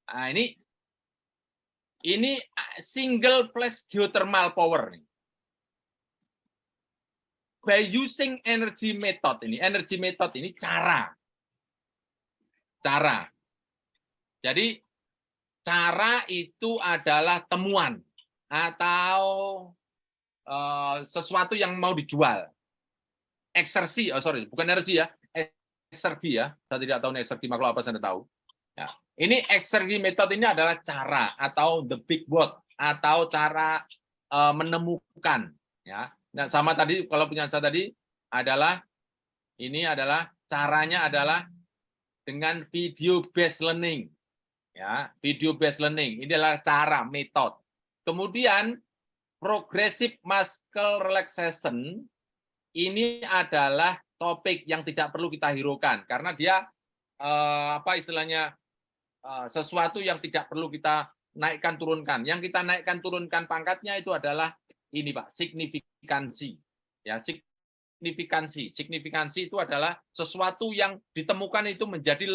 Speaker 1: Nah, ini single phase geothermal power nih. By using energy method ini cara. Jadi cara itu adalah temuan atau sesuatu yang mau dijual. Eksergi, bukan energi ya, eksergi ya. Saya tidak tahu eksergi makhluk apa, saya tidak tahu. Ya. Ini eksergi metode ini adalah cara atau the big word atau cara menemukan. Ya. Nah, sama tadi kalau punya saya tadi adalah caranya adalah dengan video based learning. Ya, video based learning ini adalah cara, metode. Kemudian progressive muscle relaxation ini adalah topik yang tidak perlu kita hiraukan karena dia sesuatu yang tidak perlu kita naikkan turunkan. Yang kita naikkan turunkan pangkatnya itu adalah ini Pak, signifikansi. Ya, signifikansi itu adalah sesuatu yang ditemukan itu menjadi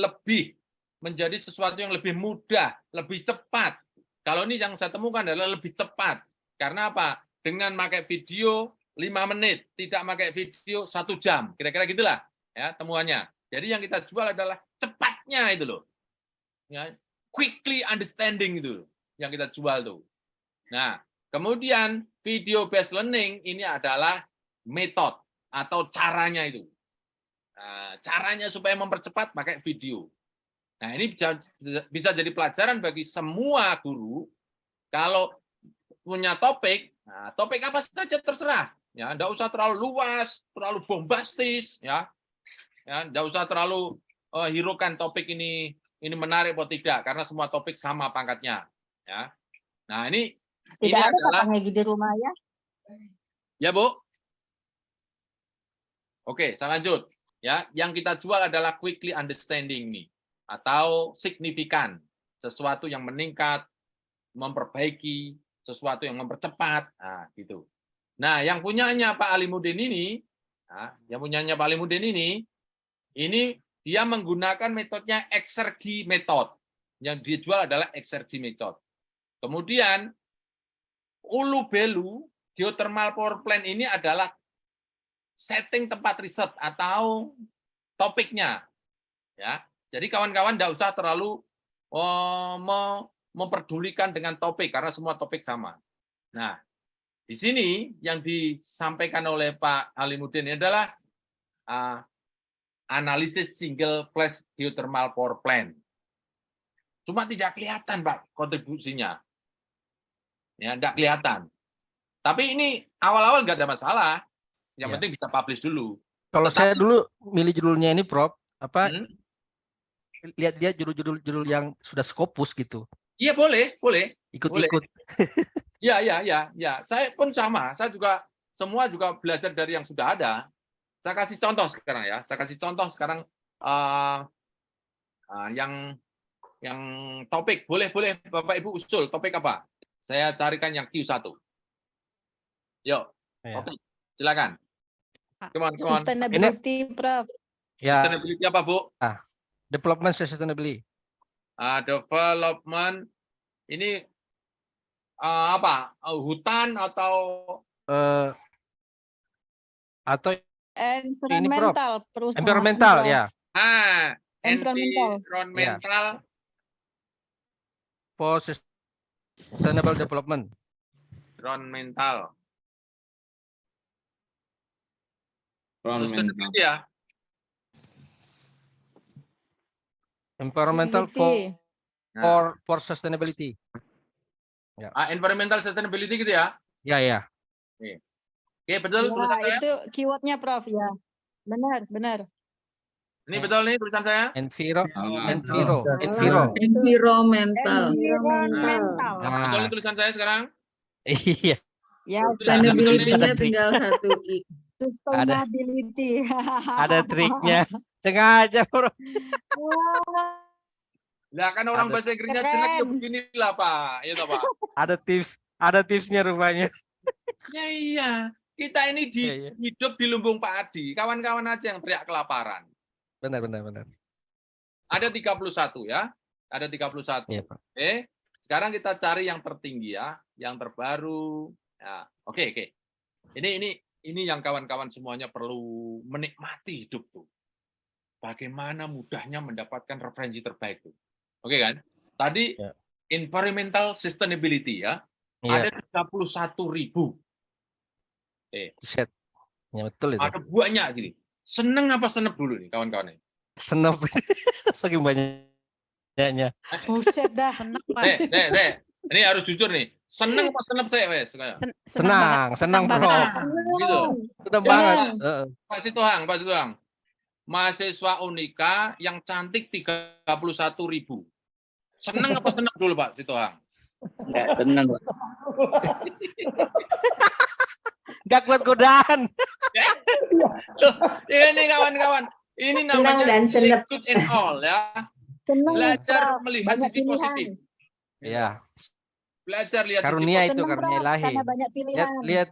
Speaker 1: sesuatu yang lebih mudah, lebih cepat. Kalau ini yang saya temukan adalah lebih cepat. Karena apa? Dengan pakai video 5 menit, tidak pakai video 1 jam. Kira-kira gitulah ya temuannya. Jadi yang kita jual adalah cepatnya itu loh. Ya, quickly understanding itu yang kita jual tuh. Nah, kemudian video based learning ini adalah metode atau caranya itu. Nah, caranya supaya mempercepat pakai video. Nah, ini bisa jadi pelajaran bagi semua guru kalau punya topik, nah, topik apa saja terserah. Ya, enggak usah terlalu luas, terlalu bombastis, ya. Ya, enggak usah terlalu hiraukan topik ini menarik atau tidak karena semua topik sama pangkatnya, ya. Nah, ini
Speaker 14: Tidak ada
Speaker 1: adalah
Speaker 14: Pak Hegi di rumah ya?
Speaker 1: Ya, Bu. Oke, saya lanjut. Ya, yang kita jual adalah quickly understanding nih atau signifikan, sesuatu yang meningkat, memperbaiki, sesuatu yang mempercepat, nah gitu. Nah, yang punyanya Pak Alimuddin ini, ini dia menggunakan metodenya eksergi method. Yang dijual adalah eksergi method. Kemudian Ulu Belu geothermal power plant ini adalah setting tempat riset atau topiknya. Ya, jadi kawan-kawan tidak usah terlalu memperdulikan dengan topik karena semua topik sama. Nah, di sini yang disampaikan oleh Pak Alimuddin adalah analisis single flash geothermal power plant. Cuma tidak kelihatan, Pak, kontribusinya. Ya, tidak kelihatan. Tapi ini awal-awal nggak ada masalah. Yang
Speaker 8: Ya.
Speaker 1: penting bisa publish dulu.
Speaker 8: Kalau saya
Speaker 1: Tetapi-
Speaker 8: dulu milih judulnya ini, Prof, lihat dia judul-judul yang sudah Scopus gitu.
Speaker 1: Iya, boleh.
Speaker 8: Ikut-ikut.
Speaker 1: Ya. Saya pun sama. Saya juga semua juga belajar dari yang sudah ada. Saya kasih contoh sekarang ya. Saya kasih contoh sekarang yang topik. Boleh Bapak Ibu usul topik apa? Saya carikan yang Q1. Yuk.
Speaker 8: Ya.
Speaker 1: Oke, silakan. Come on.
Speaker 9: Sustainability, Prof.
Speaker 8: Ya,
Speaker 1: Sustainability apa, Bu?
Speaker 8: development sustainability.
Speaker 1: Development ini apa? Hutan atau
Speaker 8: Atau
Speaker 9: Environmental, perusahaan.
Speaker 8: environmental,
Speaker 9: Prof.
Speaker 8: ya.
Speaker 9: Environmental.
Speaker 1: environmental
Speaker 8: For sustainable development.
Speaker 1: environmental. Sustainability ya.
Speaker 8: Environmental
Speaker 9: Sustainability.
Speaker 8: for sustainability.
Speaker 1: Environmental sustainability gitu ya.
Speaker 8: Ya.
Speaker 1: Oke, betul tulisan
Speaker 9: Ya,
Speaker 1: saya.
Speaker 9: itu keywordnya, Prof. Ya, benar.
Speaker 1: Ini betul nih tulisan saya.
Speaker 8: Enviro.
Speaker 9: Environmental.
Speaker 1: Betul nih tulisan saya sekarang.
Speaker 8: Iya.
Speaker 9: Ya,
Speaker 8: sustainability-nya
Speaker 9: tinggal satu i.
Speaker 8: Ada-
Speaker 9: Sustainability.
Speaker 8: Ada triknya. Sengaja, Bro.
Speaker 1: Lah kan orang
Speaker 8: Ada-
Speaker 1: bahasa Inggrisnya
Speaker 9: Keren.
Speaker 1: jelek ya beginilah, Pak. Iya toh, Pak.
Speaker 8: Ada tipsnya rupanya.
Speaker 1: Ya iya. Kita ini
Speaker 8: Iya.
Speaker 1: hidup di lumbung padi. Kawan-kawan aja yang teriak kelaparan.
Speaker 8: Benar.
Speaker 1: Ada 31 ya. Ada 31.
Speaker 8: Iya, Pak.
Speaker 1: Oke. Sekarang kita cari yang tertinggi ya, yang terbaru. Ya, oke. Ini yang kawan-kawan semuanya perlu menikmati hidup tuh. Bagaimana mudahnya mendapatkan referensi terbaik tuh. Oke kan? Tadi
Speaker 8: Ya.
Speaker 1: environmental sustainability ya.
Speaker 8: Iya.
Speaker 1: Ada 31.000.
Speaker 8: Set. Ya, betul itu.
Speaker 1: Ada banyak gini. Seneng apa senep dulu nih kawan-kawan?
Speaker 8: Senep. Saking banyaknya.
Speaker 9: Buset dah.
Speaker 1: Ini harus jujur nih. Seneng apa senep saya, wes?
Speaker 8: Senang, Bro.
Speaker 1: Gitu.
Speaker 8: Senang banget.
Speaker 1: Pak Situhang. Mahasiswa Unika yang cantik 31.000. Seneng apa senep dulu, Pak Situhang?
Speaker 12: Tenang, Pak.
Speaker 8: Gak kuat godaan.
Speaker 1: Loh, ini kawan-kawan. Ini namanya
Speaker 14: dan senep.
Speaker 1: good and all ya.
Speaker 9: Seneng,
Speaker 1: Belajar
Speaker 9: Prof.
Speaker 1: melihat
Speaker 9: Banyak
Speaker 1: sisi
Speaker 9: pilihan.
Speaker 1: positif.
Speaker 8: Ya.
Speaker 1: Belajar lihat
Speaker 8: Karunia
Speaker 1: sisi
Speaker 8: itu
Speaker 9: Seneng,
Speaker 8: karunia
Speaker 9: Prof,
Speaker 8: ilahi.
Speaker 9: karena banyak pilihan.
Speaker 8: Lihat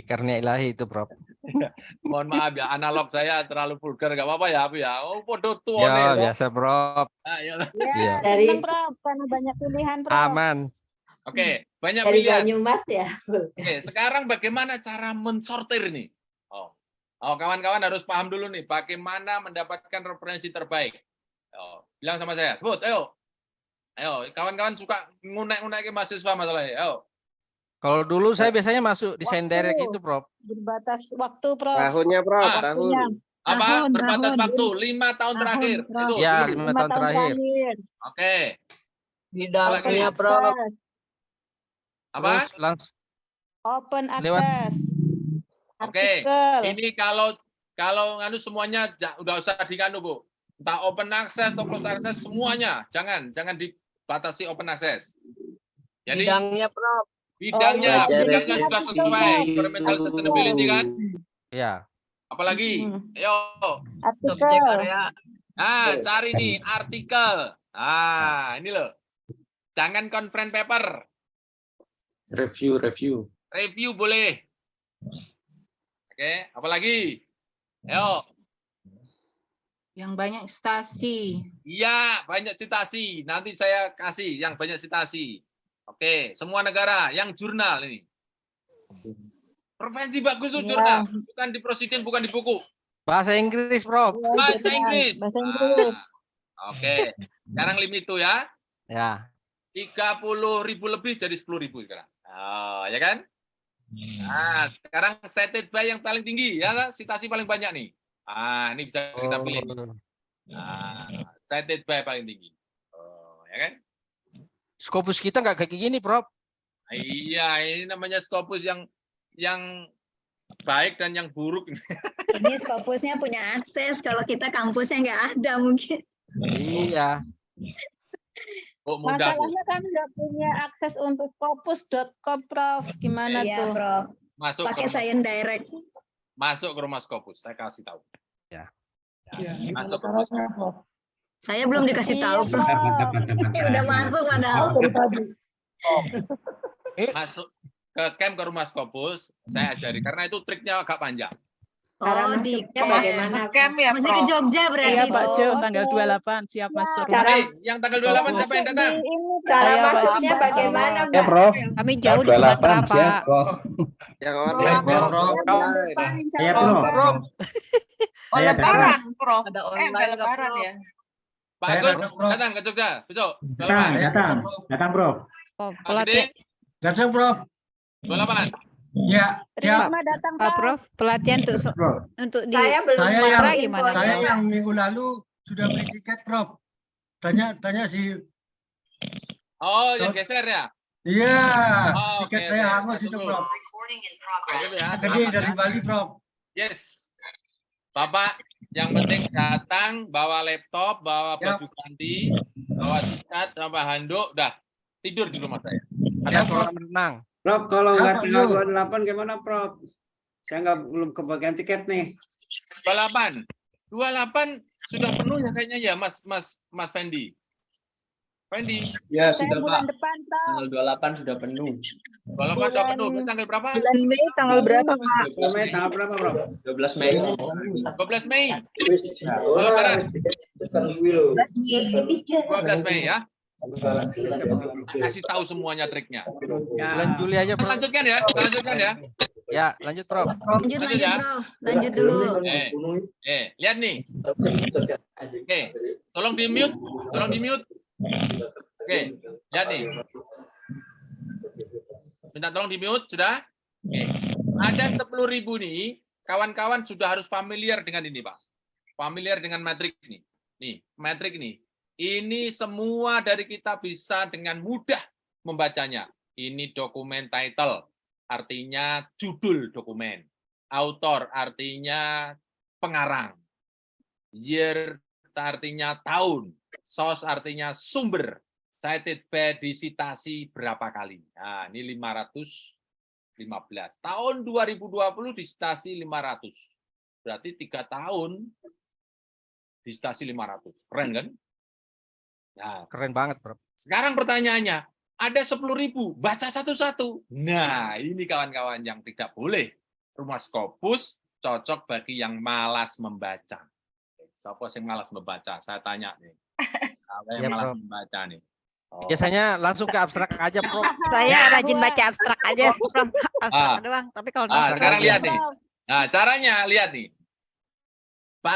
Speaker 8: karunia ilahi itu, Prof.
Speaker 1: Mohon maaf ya, analog saya terlalu vulgar, nggak apa-apa ya, Bu ya. Oh, podo tuh
Speaker 8: Ya, biasa, Prof.
Speaker 9: Ya,
Speaker 8: Iya.
Speaker 9: seneng, Prof, karena banyak pilihan, Prof.
Speaker 8: Aman.
Speaker 1: Oke, banyak
Speaker 14: Dari
Speaker 1: pilihan.
Speaker 14: Banyumas ya.
Speaker 1: Oke, sekarang bagaimana cara mensortir nih? Oh, kawan-kawan harus paham dulu nih, bagaimana mendapatkan referensi terbaik. Bilang sama saya, sebut, ayo. Ayo, kawan-kawan suka ngunek-ngunek ke mahasiswa masalahnya. Ayo.
Speaker 8: Kalau dulu saya biasanya masuk desain direct itu, Prof.
Speaker 9: Berbatas waktu, Prof.
Speaker 12: Tahunnya, Prof.
Speaker 9: Waktunya.
Speaker 1: Apa?
Speaker 9: Tahun,
Speaker 1: Berbatas
Speaker 9: tahun.
Speaker 1: waktu 5 tahun terakhir.
Speaker 9: Prof.
Speaker 1: Itu.
Speaker 8: Ya,
Speaker 1: dulu.
Speaker 8: 5 tahun terakhir.
Speaker 1: Oke.
Speaker 9: Bidangnya,
Speaker 1: Prof.
Speaker 9: Prof.
Speaker 1: Apa?
Speaker 8: Terus langsung
Speaker 9: Open
Speaker 8: Lewat.
Speaker 9: access.
Speaker 1: Oke.
Speaker 9: Artikel.
Speaker 1: Ini kalau nganu semuanya udah usah diganu, Bu. Entah open access atau closed access semuanya. Jangan dibatasi open access. Jadi
Speaker 9: Bidangnya, Prof.
Speaker 1: bidangnya
Speaker 12: Belajar
Speaker 1: sudah sesuai environmental sustainability kan?
Speaker 8: ya.
Speaker 1: Apalagi? Ayo.
Speaker 9: Artikel.
Speaker 1: Nah, cari nih artikel. Ini loh. Jangan conference paper.
Speaker 12: Review.
Speaker 1: Review boleh. Oke, apalagi? Ayo.
Speaker 14: Yang banyak stasi.
Speaker 1: Iya, banyak citasi. Nanti saya kasih yang banyak citasi. Oke, semua negara yang jurnal ini. Referensi bagus tuh
Speaker 9: Ya.
Speaker 1: jurnal, bukan di prosiding, bukan di buku.
Speaker 8: Bahasa Inggris, Prof.
Speaker 1: Bahasa Inggris.
Speaker 9: Bahasa Inggris.
Speaker 1: Oke, sekarang limit itu ya.
Speaker 8: Ya.
Speaker 1: 30.000 lebih jadi 10.000 sekarang. Oh, ya kan? Nah, sekarang cited by yang paling tinggi ya, citasi paling banyak nih. Ini bisa kita pilih. Cited by paling tinggi. Ya kan?
Speaker 8: Scopus kita nggak kayak gini, Prof.
Speaker 1: Iya, ini namanya Scopus yang baik dan yang buruk.
Speaker 10: Ini Scopusnya punya akses, kalau kita kampusnya nggak ada mungkin.
Speaker 8: Iya.
Speaker 1: Mudah, Bu.
Speaker 14: Masalahnya kami nggak punya akses untuk scopus.com, Prof. Gimana
Speaker 10: Iya,
Speaker 14: tuh?
Speaker 10: Prof.
Speaker 1: Masuk
Speaker 10: Pakai
Speaker 1: ke rumah,
Speaker 10: Science Direct.
Speaker 1: masuk ke rumah Scopus, saya kasih tahu.
Speaker 8: Ya.
Speaker 1: Masuk ke rumah Scopus.
Speaker 10: Saya belum dikasih tahu, Prof. Udah masuk padahal.
Speaker 1: Masuk ke camp ke rumah Scopus, saya ajari karena itu triknya agak panjang.
Speaker 10: Oh, di
Speaker 11: Bagaimana camp ya,
Speaker 10: Mesti ke
Speaker 11: Prof?
Speaker 10: Jogja berarti.
Speaker 9: Siap Pak Jo,
Speaker 10: Prof.
Speaker 9: tanggal 28 siap masuk.
Speaker 1: Yang tanggal 28 siapa yang datang?
Speaker 14: Cara
Speaker 9: Saya, Pak.
Speaker 14: masuknya bagaimana,
Speaker 12: Ya,
Speaker 14: Mbak?
Speaker 12: Prof.
Speaker 13: Kami jauh di Sumatera, Pak.
Speaker 12: Yang
Speaker 14: online, Prof.
Speaker 12: Ya, Prof.
Speaker 11: Oh, lebaran, Prof.
Speaker 13: Ada
Speaker 11: Udah
Speaker 13: online nggak,
Speaker 11: lebaran
Speaker 13: Prof?
Speaker 11: ya.
Speaker 1: Pak Agus datang ke Jogja besok.
Speaker 12: Datang, Prof.
Speaker 13: Prof,
Speaker 1: Pak
Speaker 13: pelatihan,
Speaker 1: Gede,
Speaker 12: Datang, Prof.
Speaker 1: 28.
Speaker 12: Ya,
Speaker 14: Terima datang,
Speaker 13: Pak
Speaker 14: Pak.
Speaker 13: Prof, pelatihan
Speaker 12: Prof.
Speaker 13: untuk di
Speaker 14: Saya belum
Speaker 13: Sumatera
Speaker 14: pakai
Speaker 13: gimana?
Speaker 14: infonya.
Speaker 12: yang minggu lalu sudah beli tiket, Prof. Tanya si
Speaker 1: Oh, yang geser ya?
Speaker 12: iya,
Speaker 1: Oh,
Speaker 12: tiket
Speaker 1: oke,
Speaker 12: saya
Speaker 1: oke.
Speaker 12: hangus itu,
Speaker 1: Tunggu.
Speaker 12: Prof.
Speaker 1: Gitu ya.
Speaker 12: Gede dari Bali, Prof.
Speaker 1: Yes. Bapak, yang penting datang, bawa laptop, bawa
Speaker 12: Ya.
Speaker 1: baju ganti, bawa tiket, bawa handuk, udah tidur di rumah saya.
Speaker 8: Ada kolam renang.
Speaker 15: Prof, kalau
Speaker 12: Ya,
Speaker 15: nggak
Speaker 12: Pak
Speaker 15: tanggal
Speaker 12: Yu.
Speaker 15: 28 gimana, Prof? Saya belum kebagian tiket nih.
Speaker 1: 28 sudah penuh ya kayaknya ya, Mas Fendi. Fendi,
Speaker 15: Ya,
Speaker 14: Saya
Speaker 15: sudah,
Speaker 14: bulan
Speaker 15: Pak.
Speaker 14: depan, Prof.
Speaker 15: Tanggal 28 sudah penuh.
Speaker 1: 28 sudah penuh. Tanggal berapa?
Speaker 13: Bulan Mei tanggal berapa, Pak?
Speaker 15: 12 Mei tanggal berapa, Prof? 12 Mei.
Speaker 1: 12 Mei. Lebaran. 12 Mei ya. Kasih tahu semuanya triknya.
Speaker 8: Bulan Juli aja, Prof.
Speaker 1: Lanjutkan ya, kita lanjutkan ya.
Speaker 8: Ya, lanjut, Prof.
Speaker 10: Lanjut,
Speaker 1: Lanjut ya.
Speaker 10: Prof. Lanjut dulu.
Speaker 1: Lihat nih. Oke, tolong di mute, Oke, lihat nih. Minta tolong di mute, sudah? Oke. Ada 10.000 nih, kawan-kawan sudah harus familiar dengan ini, Pak. Familiar dengan metrik nih. Nih, metrik nih. Ini semua dari kita bisa dengan mudah membacanya. Ini dokumen title, artinya judul dokumen. Author, artinya pengarang. Year, artinya tahun. Source, artinya sumber. Cited by, disitasi berapa kali. Nah, ini 515. Tahun 2020 disitasi 500. Berarti 3 tahun disitasi 500. Keren kan? Nah,
Speaker 8: Keren banget, Prof.
Speaker 1: sekarang pertanyaannya, ada 10.000, baca satu-satu. Nah, ini kawan-kawan yang tidak boleh. Rumah Scopus cocok bagi yang malas membaca. Siapa yang malas membaca? Saya tanya nih. Siapa yang
Speaker 8: Ya,
Speaker 1: malas
Speaker 8: Prof.
Speaker 1: membaca nih? Oh.
Speaker 8: Biasanya langsung ke abstrak aja, Prof.
Speaker 13: Saya rajin baca abstrak aja, Prof. Abstrak doang. Tapi kalau
Speaker 1: Sekarang
Speaker 8: aja.
Speaker 1: lihat nih. Nah, caranya lihat nih.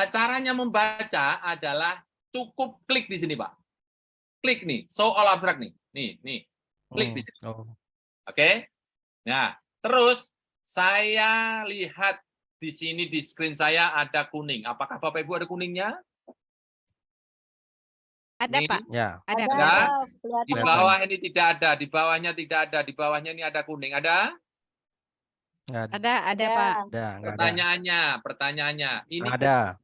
Speaker 1: Caranya membaca adalah cukup klik di sini, Pak. Klik nih, show all abstrak nih. Nih. Klik di sini.
Speaker 8: Oh.
Speaker 1: Oke. Nah, terus saya lihat di sini di screen saya ada kuning. Apakah Bapak Ibu ada kuningnya?
Speaker 13: ada,
Speaker 1: Nih.
Speaker 13: Pak.
Speaker 8: Ya.
Speaker 13: Ada,
Speaker 14: Ada,
Speaker 13: Pak.
Speaker 14: Prof. Kelihatan.
Speaker 1: Di bawah ini tidak ada, di bawahnya tidak ada, di bawahnya ini ada kuning. Ada?
Speaker 8: Nggak ada.
Speaker 13: Ada,
Speaker 14: Ada.
Speaker 8: Nggak ada.
Speaker 1: Pertanyaannya, ini
Speaker 8: Ada.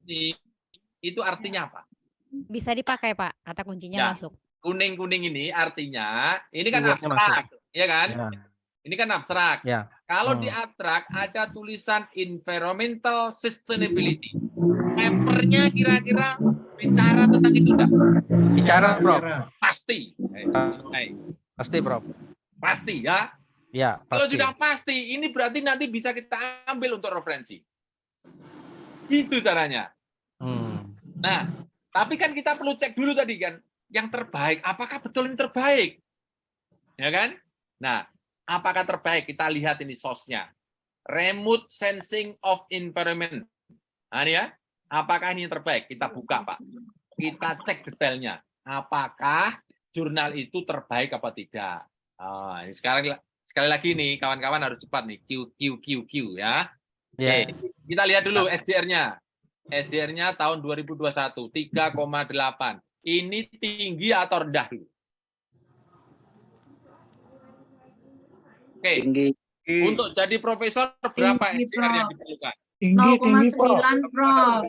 Speaker 1: itu artinya apa?
Speaker 13: Bisa dipakai, Pak. Kata kuncinya
Speaker 1: Ya.
Speaker 13: masuk.
Speaker 1: Kuning-kuning ini artinya, ini kan
Speaker 8: Keywordnya
Speaker 1: abstrak, ya kan?
Speaker 8: Ya.
Speaker 1: Ini kan abstrak.
Speaker 8: Ya.
Speaker 1: Kalau di abstrak ada tulisan environmental sustainability. Papernya kira-kira bicara tentang itu enggak?
Speaker 8: Bicara, Prof.
Speaker 1: Pasti.
Speaker 8: Pasti, Prof.
Speaker 1: Pasti ya.
Speaker 8: Ya,
Speaker 1: Kalau
Speaker 8: pasti.
Speaker 1: sudah pasti, ini berarti nanti bisa kita ambil untuk referensi. Itu caranya. Nah, tapi kan kita perlu cek dulu tadi kan, yang terbaik, apakah betul ini terbaik? Ya kan? Nah, apakah terbaik? Kita lihat ini source-nya. Remote Sensing of Environment. Nah, ini ya. Apakah ini yang terbaik? Kita buka, Pak. Kita cek detailnya. Apakah jurnal itu terbaik apa tidak? Ini sekali lagi nih, kawan-kawan harus cepat nih. Q ya.
Speaker 8: Ya.
Speaker 1: Oke, kita lihat dulu SJR-nya. SJR-nya tahun 2021 3,8. Ini tinggi atau rendah dulu? Oke.
Speaker 16: Tinggi.
Speaker 1: Untuk jadi profesor berapa
Speaker 11: Tinggi,
Speaker 1: SJR yang
Speaker 11: Prof.
Speaker 1: diperlukan?
Speaker 12: Tinggi, tinggi, Prof.
Speaker 11: 0,9, Prof.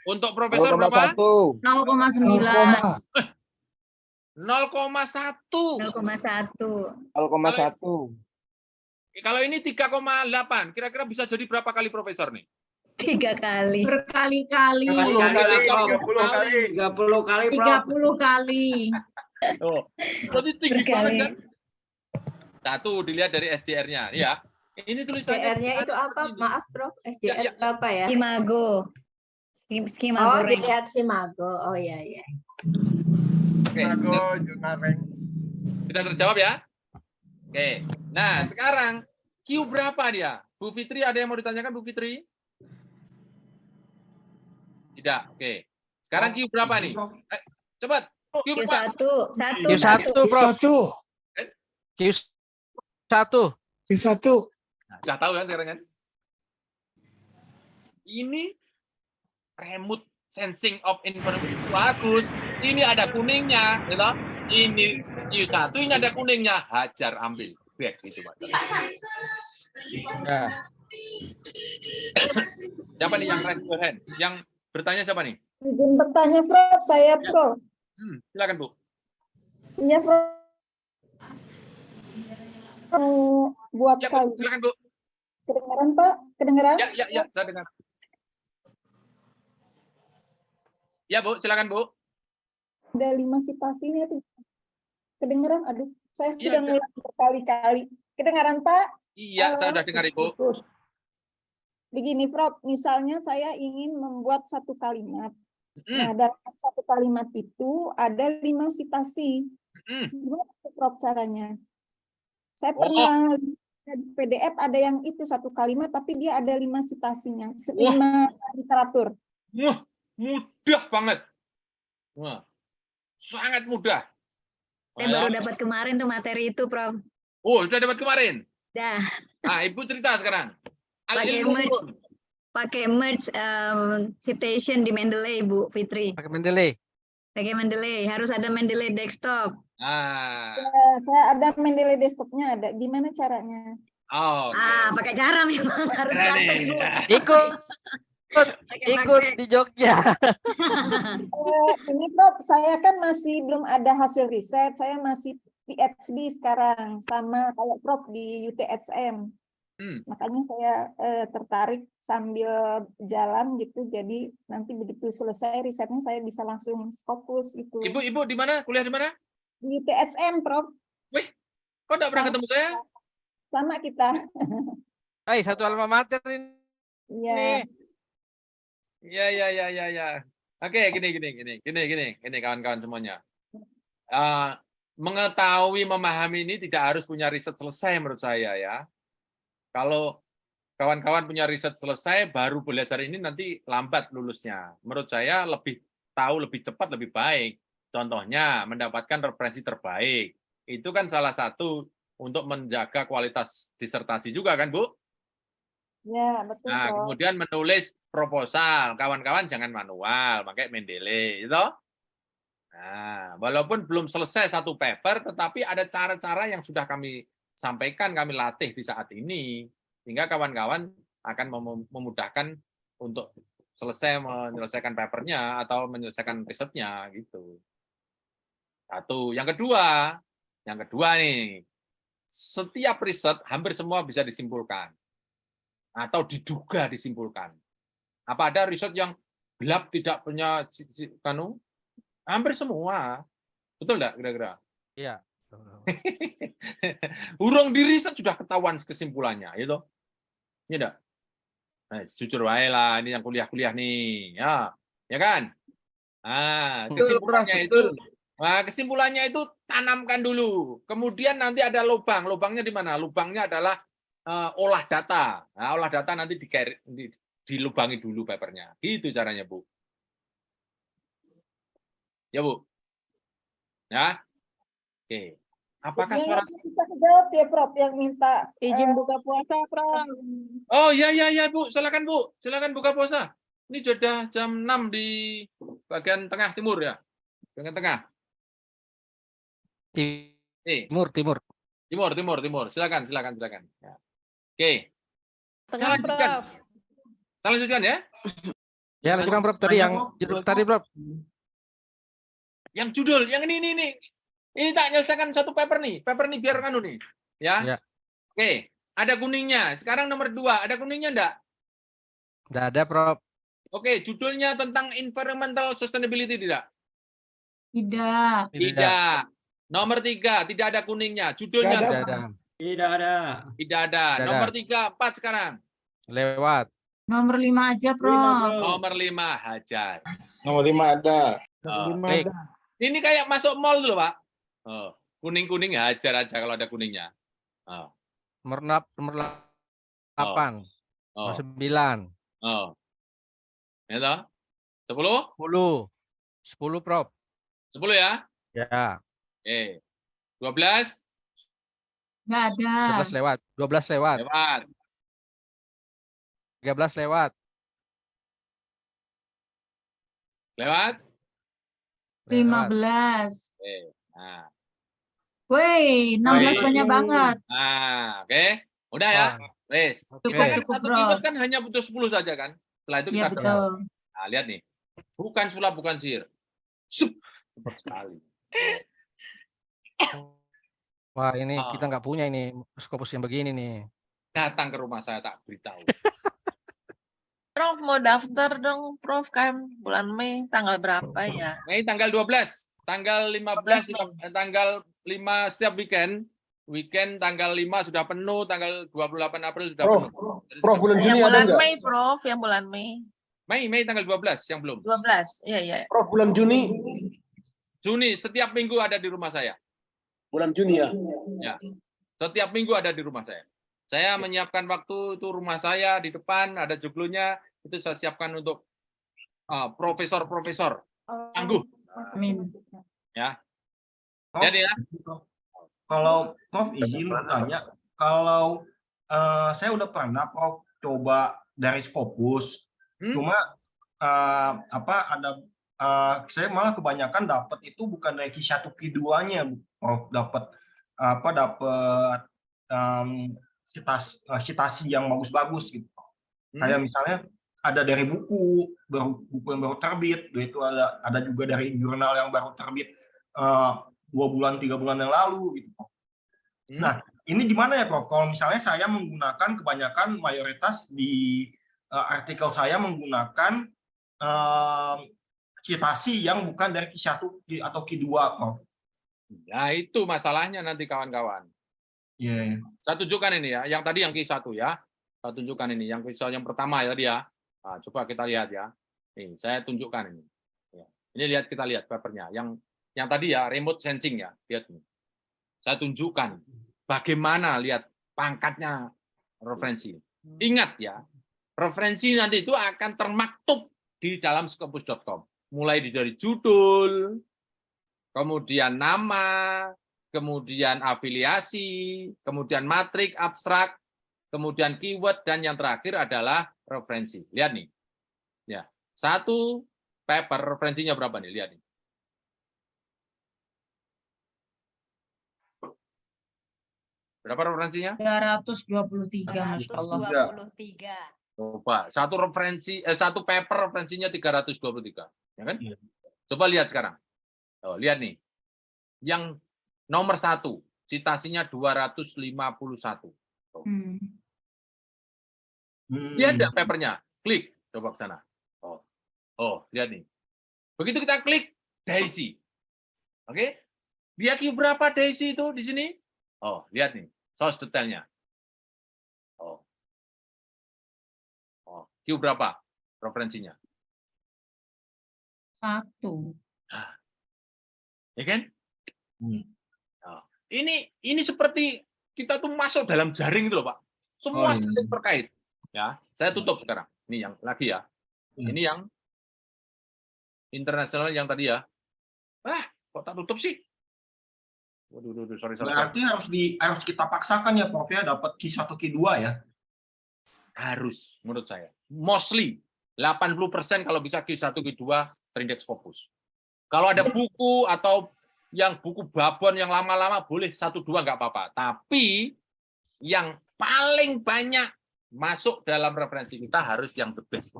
Speaker 1: Untuk profesor berapa?
Speaker 11: 0,9.
Speaker 1: 0,1.
Speaker 6: 0,1.
Speaker 1: Kalau ini 3,8, kira-kira bisa jadi berapa kali profesor nih?
Speaker 10: 3 kali.
Speaker 11: Berkali-kali.
Speaker 15: 30 kali, Prof.
Speaker 11: 30 kali.
Speaker 1: Oh, berarti tinggi banget kan? Satu, dilihat dari SJR-nya, ya. Ini tulisannya.
Speaker 14: SJR-nya itu apa? Maaf, Prof. SJR itu apa ya?
Speaker 10: Skimago. Skimago
Speaker 14: Oh,
Speaker 10: rank.
Speaker 14: dilihat Simago. Oh iya, iya.
Speaker 1: Oke, sudah terjawab ya? Oke. Nah, sekarang Q berapa dia? Bu Fitri, ada yang mau ditanyakan Bu Fitri? Tidak. Oke. Sekarang Q berapa nih? Cepat. Q berapa?
Speaker 10: Q1.
Speaker 8: Prof. Q1.
Speaker 1: Nah, sudah tahu kan sekarang kan? Ini remote sensing of information bagus. Ini ada kuningnya, gitu. Ini Q1, ini ada kuningnya. Hajar, ambil. Back gitu, Pak. Nah. Siapa nih yang raise your hand? Yang bertanya siapa nih?
Speaker 4: Izin bertanya, Prof. Saya, Prof.
Speaker 1: Silakan, Bu.
Speaker 4: Iya, Prof. Buat
Speaker 1: Ya,
Speaker 4: kali.
Speaker 1: silakan, Bu.
Speaker 4: Kedengaran, Pak? Kedengaran?
Speaker 1: Ya, saya dengar. Ya, Bu, silakan, Bu.
Speaker 4: Ada 5 sitasinya tuh. Kedengaran? Aduh, saya
Speaker 1: Iya,
Speaker 4: sudah ngulang berkali-kali. Kedengaran, Pak?
Speaker 1: Iya, saya sudah dengar, Ibu.
Speaker 4: Begini, Prof. Misalnya saya ingin membuat satu kalimat. Nah, dalam satu kalimat itu ada 5 sitasi. Gimana, Prof, caranya? Saya pernah lihat di PDF ada yang itu satu kalimat, tapi dia ada 5 sitasinya. 5 literatur.
Speaker 1: Wah, mudah banget. Wah, sangat mudah.
Speaker 10: Saya baru dapat kemarin tuh materi itu, Prof.
Speaker 1: Oh, sudah dapat kemarin?
Speaker 10: Dah.
Speaker 1: Nah, Ibu cerita sekarang.
Speaker 10: Pakai merge citation di Mendeley, Bu Fitri.
Speaker 8: Pakai Mendeley.
Speaker 10: Pakai Mendeley, harus ada Mendeley desktop.
Speaker 1: Ah.
Speaker 4: Ya, saya ada Mendeley desktopnya ada. Gimana caranya?
Speaker 1: Oh.
Speaker 10: Pakai cara memang harus praktek, Bu.
Speaker 8: Ikut di Jogja.
Speaker 4: Ini Prof, saya kan masih belum ada hasil riset. Saya masih PhD sekarang sama kayak Prof di UTSM. Makanya saya tertarik sambil jalan gitu. Jadi nanti begitu selesai risetnya saya bisa langsung fokus gitu.
Speaker 1: Ibu di mana? Kuliah di mana?
Speaker 4: Di UTSM, Prof.
Speaker 1: Wih, kok enggak pernah ketemu saya?
Speaker 4: Sama kita.
Speaker 8: Hai, satu alma mater ini.
Speaker 4: Iya.
Speaker 1: Ya. Oke, gini kawan-kawan semuanya. Mengetahui, memahami ini tidak harus punya riset selesai menurut saya ya. Kalau kawan-kawan punya riset selesai baru belajar ini nanti lambat lulusnya. Menurut saya lebih tahu, lebih cepat, lebih baik. Contohnya mendapatkan referensi terbaik. Itu kan salah satu untuk menjaga kualitas disertasi juga kan, Bu?
Speaker 4: Ya, betul.
Speaker 1: Nah, kemudian menulis proposal. Kawan-kawan jangan manual, pakai Mendeley, gitu. Nah, walaupun belum selesai satu paper, tetapi ada cara-cara yang sudah kami sampaikan, kami latih di saat ini, sehingga kawan-kawan akan memudahkan untuk menyelesaikan papernya atau menyelesaikan risetnya, gitu. Satu. Yang kedua nih, setiap riset hampir semua bisa disimpulkan atau diduga disimpulkan. Apa ada riset yang gelap tidak punya hampir semua, betul enggak kira-kira?
Speaker 8: Iya.
Speaker 1: Urung di riset sudah ketahuan kesimpulannya, gitu. Iya enggak? Nah, jujur wae lah, ini yang kuliah-kuliah nih, ya kan? Nah, kesimpulannya itu tanamkan dulu. Kemudian nanti ada lubang. Lubangnya di mana? Lubangnya adalah olah data. Nah, olah data nanti dilubangi dulu papernya. Gitu caranya, Bu. Ya, Bu. Ya. Oke. Apakah suara
Speaker 4: bisa jawab ya, Prof, yang minta
Speaker 9: izin buka puasa, Prof?
Speaker 1: Oh, ya, Bu. Silakan, Bu. Silakan buka puasa. Ini sudah jam 6 di bagian tengah timur ya. Bagian tengah.
Speaker 8: Timur.
Speaker 1: Timur. Silakan. Ya. Oke. Saya
Speaker 14: Tengah,
Speaker 1: lanjutkan.
Speaker 14: Prof.
Speaker 1: Saya lanjutkan ya.
Speaker 8: Ya, lanjutkan Prof. Tadi yang judul tadi, Prof.
Speaker 1: Yang judul, yang ini. Ini tak nyelesaikan satu paper nih biar anu nih. Ya. Oke, ada kuningnya. Sekarang nomor 2, ada kuningnya enggak?
Speaker 8: Enggak ada, Prof.
Speaker 1: Oke, judulnya tentang environmental sustainability tidak?
Speaker 14: Tidak.
Speaker 1: Nomor 3, tidak ada kuningnya. Judulnya
Speaker 15: Tidak ada.
Speaker 1: Tidak ada. Nomor 3, 4 sekarang.
Speaker 8: Lewat.
Speaker 14: Nomor 5 aja, Prof.
Speaker 1: Nomor 5, hajar.
Speaker 6: Nomor 5 ada.
Speaker 8: Klik.
Speaker 1: Ini kayak masuk mall dulu, Pak. Oh, kuning-kuning hajar aja kalau ada kuningnya. Oh.
Speaker 8: Nomor 8.
Speaker 1: Oh.
Speaker 8: Nomor 9.
Speaker 1: Oh. Ya toh? 10?
Speaker 8: 10, Prof.
Speaker 1: 10 ya?
Speaker 8: Ya.
Speaker 1: 12?
Speaker 14: Nggak ada.
Speaker 8: 11 lewat. 12 lewat. 13 lewat.
Speaker 1: Lewat?
Speaker 14: 15.
Speaker 1: Nah.
Speaker 14: Woi, 16 banyak banget.
Speaker 1: Nah, oke. Udah ya? Wes. Kita kan satu keyword kan hanya butuh 10 saja kan? Setelah itu
Speaker 14: Iya,
Speaker 1: kita
Speaker 14: betul.
Speaker 1: Nah, lihat nih. Bukan sulap, bukan sihir. Cepat sekali.
Speaker 8: Wah, ini kita nggak punya ini Scopus yang begini nih.
Speaker 1: Datang ke rumah saya tak beritahu.
Speaker 11: Prof mau daftar dong, Prof, kan bulan Mei tanggal berapa ya?
Speaker 1: Mei tanggal 12, tanggal 15, tanggal 5 setiap weekend. Weekend tanggal 5 sudah penuh, tanggal 28 April sudah penuh.
Speaker 6: Prof, bulan Juni
Speaker 11: Yang
Speaker 6: ada
Speaker 11: bulan
Speaker 6: nggak?
Speaker 11: Mei, Prof, yang bulan Mei.
Speaker 1: Mei tanggal 12 yang belum.
Speaker 11: 12, iya.
Speaker 6: Prof, bulan Juni.
Speaker 1: Juni setiap minggu ada di rumah saya.
Speaker 6: Bulan Juni ya.
Speaker 1: Ya. Setiap minggu ada di rumah saya. Saya menyiapkan waktu itu rumah saya di depan ada joglonya itu saya siapkan untuk profesor-profesor tangguh.
Speaker 14: Amin.
Speaker 1: Ya.
Speaker 16: Prof,
Speaker 1: Jadi ya.
Speaker 16: Kalau Prof izin bertanya, kalau saya udah pernah Prof coba dari Scopus, cuma saya malah kebanyakan dapat itu bukan dari Q1 Q2-nya, Prof, dapat citasi yang bagus-bagus gitu. Kayak misalnya ada dari buku yang baru terbit, itu ada juga dari jurnal yang baru terbit 2 bulan 3 bulan yang lalu gitu. Nah, ini gimana ya Prof? Kalau misalnya saya menggunakan kebanyakan mayoritas di artikel saya menggunakan citasi yang bukan dari Q1 atau Q2, Prof.
Speaker 1: Ya itu masalahnya nanti kawan-kawan.
Speaker 16: Iya.
Speaker 1: Saya tunjukkan ini ya, yang tadi yang Q1 ya. Saya tunjukkan ini, yang Q1 yang pertama ya dia. Nah, coba kita lihat ya. Nih, saya tunjukkan ini. Ya. Ini kita lihat papernya. Yang tadi ya, remote sensing ya. Lihat nih. Saya tunjukkan bagaimana lihat pangkatnya referensi. Ingat ya, referensi nanti itu akan termaktub di dalam scopus.com. Mulai dari judul, kemudian nama, kemudian afiliasi, kemudian matrik, abstrak, kemudian keyword, dan yang terakhir adalah referensi. Lihat nih. Ya, satu paper referensinya berapa nih? Lihat nih. Berapa referensinya?
Speaker 14: 223, Masya Allah.
Speaker 10: 223.
Speaker 1: Coba, satu paper referensinya 323. Ya kan? Coba lihat sekarang. Oh, lihat nih. Yang nomor 1, citasinya 251. Lihat enggak papernya? Klik, coba ke sana. Oh, lihat nih. Begitu kita klik, Daisy. Oke? Dia Q berapa Daisy itu di sini? Oh, lihat nih, source detailnya. Q berapa referensinya?
Speaker 14: 1.
Speaker 1: Ya kan? Nah, ini seperti kita tuh masuk dalam jaring itu loh, Pak. Semua saling terkait. Ya, saya tutup sekarang. Ini yang lagi ya. Ini yang internasional yang tadi ya. Kok tak tutup sih? Waduh, sorry.
Speaker 16: Berarti harus kita paksakan ya, Prof ya, dapat Q1 Q2 ya.
Speaker 1: Harus menurut saya. Mostly 80% kalau bisa Q1, Q2 terindeks Scopus. Kalau ada buku atau yang buku babon yang lama-lama boleh 1-2 nggak apa-apa. Tapi yang paling banyak masuk dalam referensi kita harus yang the best.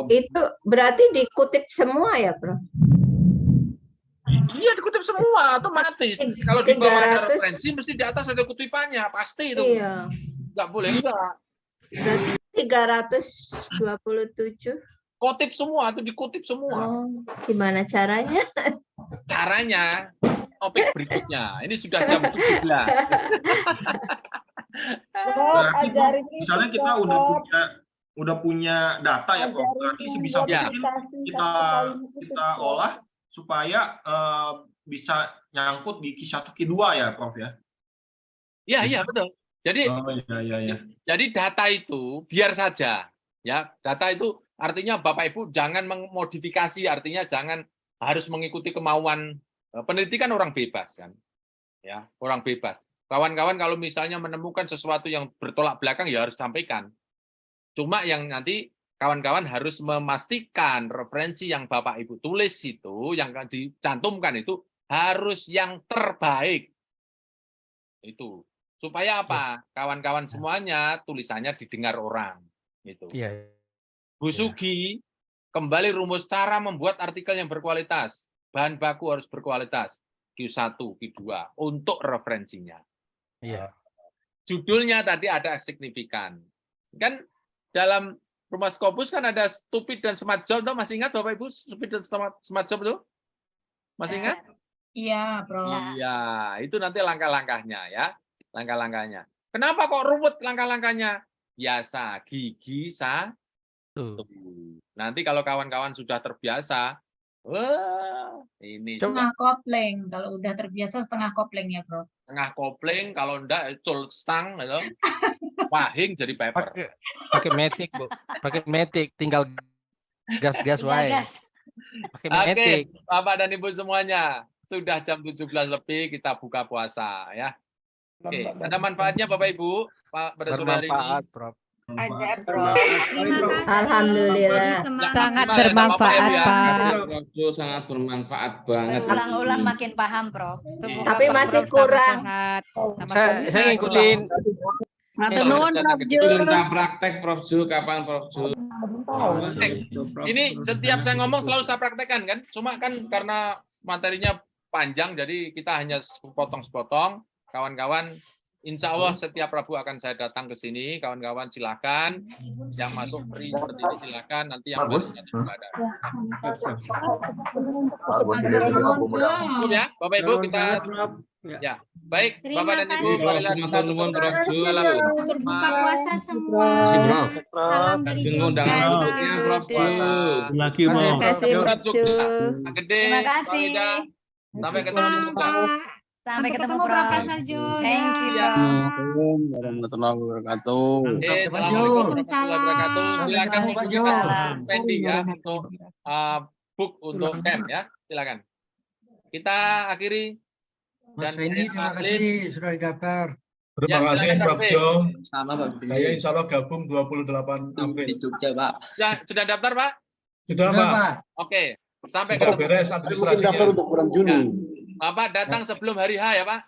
Speaker 14: Itu berarti dikutip semua ya, Prof?
Speaker 1: Iya, dikutip semua, otomatis. Kalau di bawah ada referensi, mesti di atas ada kutipannya, pasti itu.
Speaker 14: Iya.
Speaker 1: Nggak boleh enggak.
Speaker 14: Berarti 327.
Speaker 1: Kutip semua, itu dikutip semua.
Speaker 14: Oh, gimana caranya?
Speaker 1: Caranya, topik berikutnya. Ini sudah jam 17.
Speaker 16: Berarti Prof, misalnya kita udah punya data ya Prof, berarti sebisa mungkin kita olah supaya bisa nyangkut di Q1, Q2 ya Prof ya?
Speaker 1: Iya, betul. Jadi, jadi data itu biar saja, ya. Data itu artinya Bapak Ibu jangan memodifikasi, artinya jangan harus mengikuti kemauan peneliti kan orang bebas kan, ya orang bebas. Kawan-kawan kalau misalnya menemukan sesuatu yang bertolak belakang ya harus sampaikan. Cuma yang nanti kawan-kawan harus memastikan referensi yang Bapak Ibu tulis itu, yang dicantumkan itu harus yang terbaik. Itu. Supaya apa? Kawan-kawan semuanya tulisannya didengar orang. Gitu. Bu Sugi, kembali rumus cara membuat artikel yang berkualitas. Bahan baku harus berkualitas. Q1, Q2 untuk referensinya. Judulnya tadi ada signifikan. Kan dalam Rumah Scopus kan ada stupid dan smart job, masih ingat Bapak Ibu stupid dan smart job itu? Masih ingat?
Speaker 14: Iya, Prof.
Speaker 1: Iya, itu nanti langkah-langkahnya ya. Langkah-langkahnya. Kenapa kok ruwet langkah-langkahnya? Biasa, gigi satu. Nanti kalau kawan-kawan sudah terbiasa, wah, ini
Speaker 14: Setengah kopling. Kalau udah terbiasa setengah kopling ya, Prof.
Speaker 1: setengah kopling, kalau enggak cul stang gitu. Wahing jadi paper.
Speaker 8: Pakai metik, Bu. Pakai metik, tinggal gas-gas wae. Pakai metik.
Speaker 1: Oke, Bapak dan Ibu semuanya, sudah jam 17 lebih kita buka puasa ya. Oke, ada manfaatnya Bapak Ibu pada sore hari ini?
Speaker 8: Bermanfaat, Prof.
Speaker 14: Ada, Prof. Alhamdulillah.
Speaker 13: Sangat bermanfaat, Pak.
Speaker 17: Sangat bermanfaat banget.
Speaker 10: Ulang-ulang makin paham, Prof.
Speaker 14: Tapi masih kurang.
Speaker 8: Saya ngikutin.
Speaker 10: Matur nuwun, Prof Ju.
Speaker 17: Praktek Prof Ju, kapan Prof Ju?
Speaker 1: Ini setiap saya ngomong selalu saya praktekkan kan, cuma kan karena materinya panjang jadi kita hanya sepotong-sepotong. Kawan-kawan, insya Allah setiap Rabu akan saya datang ke sini. Kawan-kawan silakan, yang masuk free seperti ini silakan. Nanti yang barunya juga ada. Ya, Bapak Ibu kita. Ya, baik, Bapak dan Ibu.
Speaker 10: Berbuka puasa semua.
Speaker 17: Salam dari undangan berikutnya, Prof Ju.
Speaker 3: Lagi mau.
Speaker 10: Terima kasih.
Speaker 1: Sampai ketemu.
Speaker 10: Sampai ketemu Prof. Thank you, Prof.
Speaker 17: Warahmatullahi wabarakatuh.
Speaker 1: Assalamualaikum warahmatullahi wabarakatuh. Silakan Fendi ya untuk book untuk camp ya. Silakan. Kita akhiri.
Speaker 12: Mas Fendi, terima kasih sudah didaftar.
Speaker 16: Terima kasih Prof Jo.
Speaker 17: Sama Pak.
Speaker 16: Saya insya Allah gabung 28 April.
Speaker 17: Di Jogja, Pak.
Speaker 1: Sudah daftar, Pak?
Speaker 16: Sudah, Pak.
Speaker 1: Oke. Sampai
Speaker 16: Sudah
Speaker 1: ketemu.
Speaker 16: beres administrasinya.
Speaker 17: untuk bulan Juni.
Speaker 1: Bapak datang sebelum hari H ya, Pak?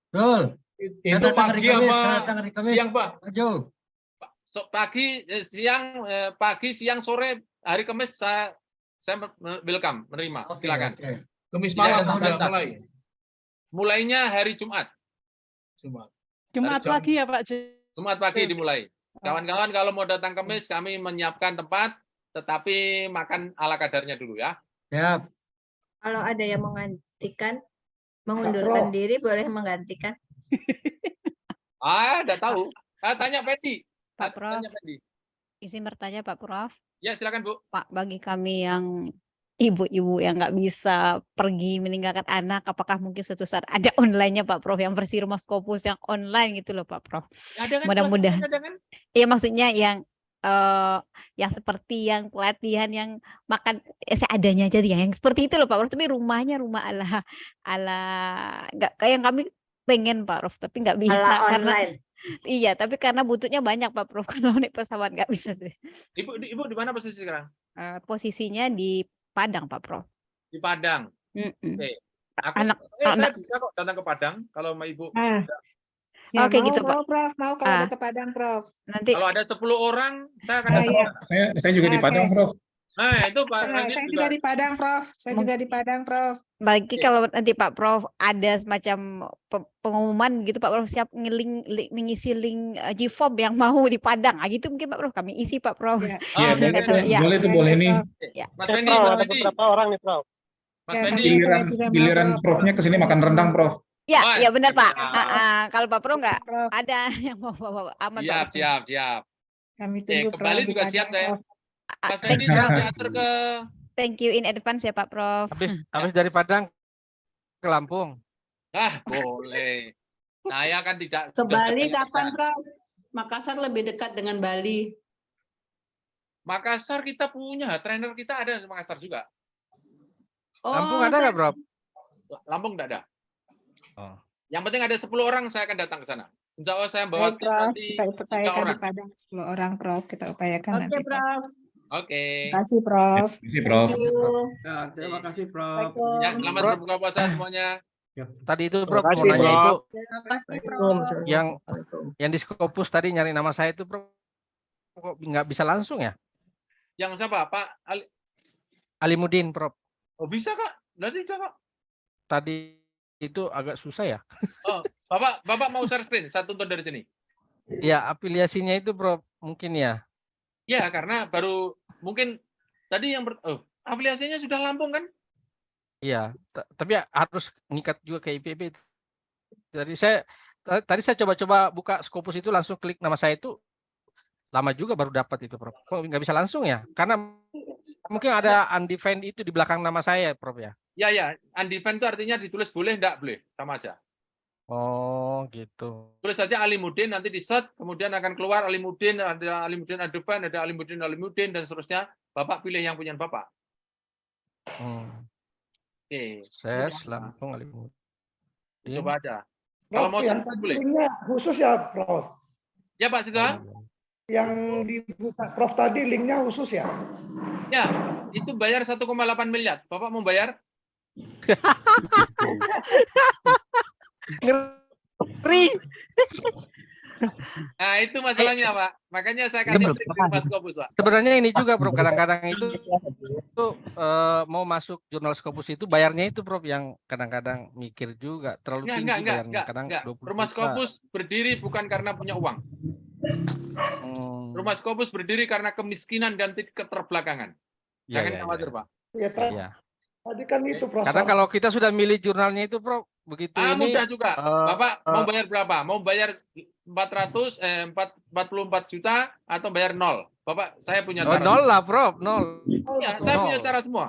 Speaker 12: Betul.
Speaker 16: Itu pagi apa siang, Pak?
Speaker 12: Jo.
Speaker 1: Pagi, siang, sore, hari Kamis saya welcome, menerima. Silakan.
Speaker 16: Kamis malam sudah mulai.
Speaker 1: Mulainya hari Jumat.
Speaker 9: Jumat pagi ya Pak.
Speaker 1: Jumat pagi dimulai. Kawan-kawan kalau mau datang Kamis kami menyiapkan tempat, tetapi makan ala kadarnya dulu ya.
Speaker 12: Siap.
Speaker 14: Kalau ada yang menggantikan, mengundurkan diri boleh menggantikan.
Speaker 1: Enggak tahu. Tanya Fendi.
Speaker 13: Pak Prof.
Speaker 1: Tanya Fendi.
Speaker 13: Izin bertanya Pak Prof.
Speaker 1: Ya silakan Bu.
Speaker 13: Pak, bagi kami yang ibu-ibu yang nggak bisa pergi meninggalkan anak, apakah mungkin suatu saat ada online-nya Pak Prof yang versi Rumah Scopus yang online gitu loh Pak Prof.
Speaker 1: Ada kan,
Speaker 13: Mudah-mudahan.
Speaker 1: kan?
Speaker 13: Iya maksudnya yang seperti yang pelatihan yang makan seadanya aja yang seperti itu loh Pak Prof. Tapi rumahnya rumah ala nggak kayak yang kami pengen Pak Prof. Tapi nggak bisa
Speaker 14: Ala
Speaker 13: karena
Speaker 14: online.
Speaker 13: Iya, tapi karena butuhnya banyak Pak Prof. Kalau naik pesawat nggak bisa sih.
Speaker 1: Ibu di mana posisi sekarang?
Speaker 13: Posisinya di Padang Pak Prof.
Speaker 1: Di Padang.
Speaker 13: Mm-mm.
Speaker 1: Oke.
Speaker 13: Anak-
Speaker 1: Saya bisa kok datang ke Padang kalau sama Ibu.
Speaker 14: Ya,
Speaker 13: Oke,
Speaker 14: mau,
Speaker 13: gitu, Pak.
Speaker 14: mau, Prof. Mau kalau
Speaker 13: Ah.
Speaker 14: ada ke Padang, Prof.
Speaker 13: Nanti
Speaker 1: Kalau ada 10 orang, saya akan
Speaker 14: Ah,
Speaker 1: datang.
Speaker 14: iya.
Speaker 7: Saya juga di
Speaker 14: Oke.
Speaker 7: Padang, Prof.
Speaker 1: Nah, itu Pak
Speaker 14: Nah,
Speaker 1: Randy
Speaker 14: saya
Speaker 1: juga.
Speaker 14: juga di Padang, Prof. Saya juga di Padang, Prof.
Speaker 13: bagi kalau nanti Pak Prof ada semacam pengumuman gitu Pak Prof siap mengisi link G-form yang mau di Padang. Gitu mungkin Pak Prof kami isi Pak Prof.
Speaker 14: Ya.
Speaker 7: Iya, boleh tuh, boleh nih.
Speaker 13: Ya.
Speaker 1: Mas Fendi, Mas Fendi.
Speaker 12: orang nih, Prof.
Speaker 1: Mas
Speaker 14: Ya,
Speaker 1: Fendi.
Speaker 14: tapi saya
Speaker 7: Giliran
Speaker 14: juga mau,
Speaker 7: giliran
Speaker 14: Prof.
Speaker 7: Profnya ke sini makan rendang, Prof.
Speaker 13: Ya,
Speaker 1: Wah,
Speaker 13: ya benar Pak.
Speaker 1: siap.
Speaker 13: Kalau Pak Prof nggak
Speaker 14: Prof.
Speaker 13: ada yang mau bawa aman
Speaker 1: Siap,
Speaker 13: Pak.
Speaker 1: siap.
Speaker 14: Kami
Speaker 1: Oke,
Speaker 14: tunggu
Speaker 1: ke Bali
Speaker 14: Prof di
Speaker 1: juga siap
Speaker 14: Padang,
Speaker 1: saya.
Speaker 14: Prof.
Speaker 1: Mas Fendi tolong diatur ke
Speaker 13: Thank you in advance ya Pak Prof.
Speaker 8: Habis dari Padang ke Lampung.
Speaker 1: boleh. Saya kan tidak
Speaker 17: Ke
Speaker 1: sudah
Speaker 17: Bali
Speaker 1: banyak
Speaker 17: kapan,
Speaker 1: kerjaan.
Speaker 17: Prof? Makassar lebih dekat dengan Bali.
Speaker 1: Makassar kita punya, trainer kita ada di Makassar juga.
Speaker 8: Lampung ada nggak, Prof?
Speaker 1: Lampung enggak ada.
Speaker 8: Oh.
Speaker 1: Yang penting ada 10 orang saya akan datang ke sana. Insya Allah saya bawa
Speaker 14: Baik,
Speaker 1: tim
Speaker 14: Prof.
Speaker 1: nanti
Speaker 14: Kita
Speaker 1: 3
Speaker 14: upayakan di
Speaker 1: orang.
Speaker 14: Padang 10 orang, Prof. Kita upayakan
Speaker 17: Oke,
Speaker 14: nanti, Prof.
Speaker 17: Prof.
Speaker 1: Oke.
Speaker 14: Terima kasih, Prof.
Speaker 7: Ini, Prof.
Speaker 17: Thank you.
Speaker 15: Ya, terima kasih, Prof.
Speaker 17: Assalamualaikum.
Speaker 1: Ya, selamat
Speaker 8: Prof.
Speaker 1: berbuka puasa semuanya.
Speaker 8: Tadi itu Prof
Speaker 12: kasih,
Speaker 8: mau nanya
Speaker 12: Prof.
Speaker 8: itu
Speaker 17: Terima kasih, Prof.
Speaker 8: yang di Scopus tadi nyari nama saya itu Prof kok nggak bisa langsung ya?
Speaker 1: Yang siapa? Pak
Speaker 8: Alimuddin Prof.
Speaker 1: Oh, bisa Kak? Nanti bisa Kak.
Speaker 8: Tadi itu agak susah ya?
Speaker 1: Oh, Bapak mau share screen? Saya tonton dari sini.
Speaker 8: Ya, afiliasinya itu Prof mungkin ya.
Speaker 1: Ya, karena baru mungkin tadi yang afiliasinya sudah Lampung kan?
Speaker 8: Iya, tapi harus mengikat juga ke IPB. Tadi saya coba-coba buka Scopus itu langsung klik nama saya itu lama juga baru dapat itu Prof. Kok nggak bisa langsung ya? Karena mungkin ada undefined itu di belakang nama saya Prof ya.
Speaker 1: Ya, undefined itu artinya ditulis boleh enggak boleh, sama aja.
Speaker 8: Oh, gitu.
Speaker 1: Tulis saja Alimuddin, nanti di search, kemudian akan keluar Alimuddin, ada Alimuddin undefined, ada Alimuddin, dan seterusnya. Bapak pilih yang punya Bapak. Oke.
Speaker 8: Saya Lampung Alimuddin.
Speaker 1: Coba aja. Kalau mau
Speaker 5: yang
Speaker 1: search boleh.
Speaker 5: linknya khusus ya, Prof.
Speaker 1: Ya Pak Sidra.
Speaker 5: Yang dibuka Prof tadi linknya khusus ya?
Speaker 1: Ya, itu bayar 1,8 miliar. Bapak mau bayar?
Speaker 8: Ngeri.
Speaker 1: Nah, itu masalahnya, Pak. Makanya saya kasih trik ke Mas Scopus, Pak.
Speaker 8: Sebenarnya ini juga Prof, kadang-kadang itu mau masuk jurnal Scopus itu bayarnya itu Prof yang kadang-kadang mikir juga terlalu tinggi bayarnya. Kadang 20
Speaker 1: Rumah
Speaker 8: juta.
Speaker 1: Scopus berdiri bukan karena punya uang. Rumah Scopus berdiri karena kemiskinan dan keterbelakangan.
Speaker 8: Ya,
Speaker 1: Jangan
Speaker 8: ya,
Speaker 1: khawatir,
Speaker 8: ya.
Speaker 1: Pak.
Speaker 8: Iya.
Speaker 5: Tadi kan itu Prof.
Speaker 8: Kadang kalau kita sudah milih jurnalnya itu Prof, begitu ini
Speaker 1: Mudah juga. Bapak mau bayar berapa? Mau bayar 44 juta atau bayar 0? Bapak, saya punya cara.
Speaker 8: nol lah Prof, nol.
Speaker 1: Ya, saya punya
Speaker 8: Nol.
Speaker 1: cara semua.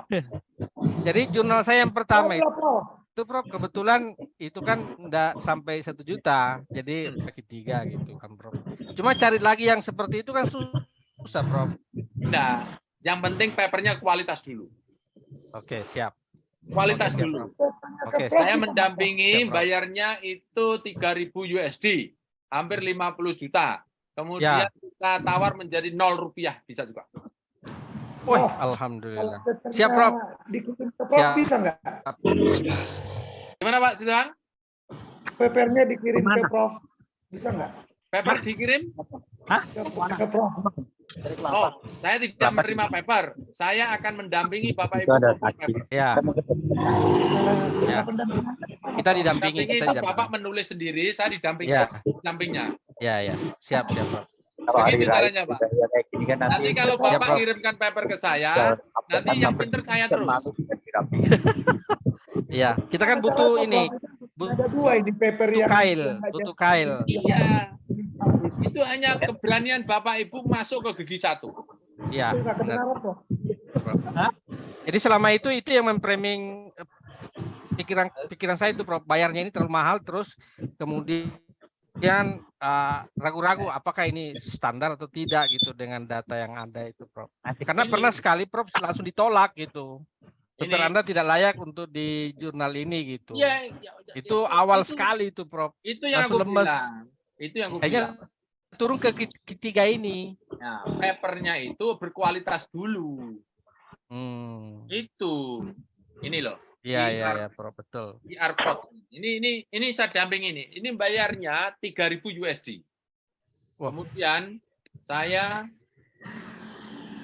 Speaker 8: Jadi jurnal saya yang pertama itu Prof kebetulan itu kan enggak sampai 1 juta, jadi bagi 3 gitu kan Prof. Cuma cari lagi yang seperti itu kan susah Prof.
Speaker 1: Nah, yang penting papernya kualitas dulu.
Speaker 8: Oke, siap.
Speaker 1: Kualitas
Speaker 8: Oke,
Speaker 1: dulu.
Speaker 8: Oke,
Speaker 1: Saya
Speaker 8: siap.
Speaker 1: mendampingi,
Speaker 8: Siap, Prof.
Speaker 1: bayarnya itu 3.000 USD, hampir 50 juta. Kemudian
Speaker 8: Ya.
Speaker 1: kita tawar menjadi 0 rupiah, bisa juga.
Speaker 8: Wih, alhamdulillah. Siap Prof.
Speaker 5: Dikirim ke Prof
Speaker 8: Siap.
Speaker 5: bisa nggak?
Speaker 1: Gimana Pak Sidang?
Speaker 5: Papernya dikirim ke Prof. Bisa nggak?
Speaker 1: Paper dikirim?
Speaker 5: Ke Prof.
Speaker 1: Oh, saya tidak menerima paper. Saya akan mendampingi Bapak Ibu. Paper.
Speaker 8: Ya. Ya. Kita didampingi,
Speaker 1: Dampingi
Speaker 8: kita
Speaker 1: itu Bapak
Speaker 8: didampingi.
Speaker 1: menulis sendiri, saya didampingi
Speaker 8: Ya.
Speaker 1: di sampingnya.
Speaker 8: Ya, ya. Siap, siap Prof.
Speaker 1: Begitu caranya, Pak. Nanti kalau
Speaker 8: Ya,
Speaker 1: Bapak
Speaker 8: Prof.
Speaker 1: kirimkan paper ke saya, nanti yang pinter saya terus.
Speaker 8: Ya, kita kan butuh ini,
Speaker 5: Ada 2 ini paper
Speaker 8: butuh
Speaker 5: yang
Speaker 8: kail, butuh kail.
Speaker 1: Iya. Itu hanya keberanian Bapak Ibu masuk ke gigi 1.
Speaker 8: Ya, benar. Jadi selama itu yang memframing pikiran saya itu Prof, bayarnya ini terlalu mahal, terus kemudian ragu-ragu apakah ini standar atau tidak gitu dengan data yang ada itu Prof. Karena pernah sekali Prof langsung ditolak gitu. Paper Anda tidak layak untuk di jurnal ini gitu.
Speaker 1: Ya,
Speaker 8: Itu awal sekali itu Prof.
Speaker 1: Itu yang
Speaker 8: Langsung
Speaker 1: aku
Speaker 8: lemes.
Speaker 1: bilang. Itu yang gue
Speaker 8: Kayaknya
Speaker 1: bilang.
Speaker 8: turun ke ketiga ini.
Speaker 1: Nah, papernya itu berkualitas dulu. Itu. Ini loh.
Speaker 8: Iya, Prof, betul.
Speaker 1: QR code. Ini saya damping ini. Ini bayarnya 3.000 USD. Kemudian saya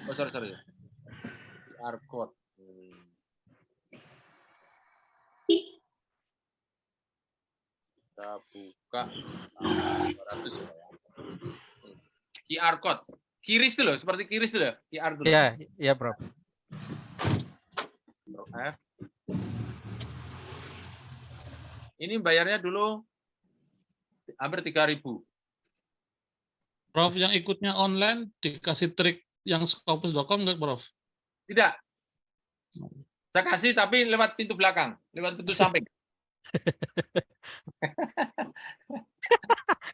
Speaker 1: sorry. QR code. Kita buka 200 ya. QR code. Kiris itu loh, seperti kiris itu loh. QR itu.
Speaker 8: Iya, Prof.
Speaker 1: F. Ini bayarnya dulu hampir 3.000.
Speaker 2: Prof, yang ikutnya online dikasih trik yang Scopus.com nggak, Prof?
Speaker 1: Tidak. Saya kasih tapi lewat pintu belakang, lewat pintu samping.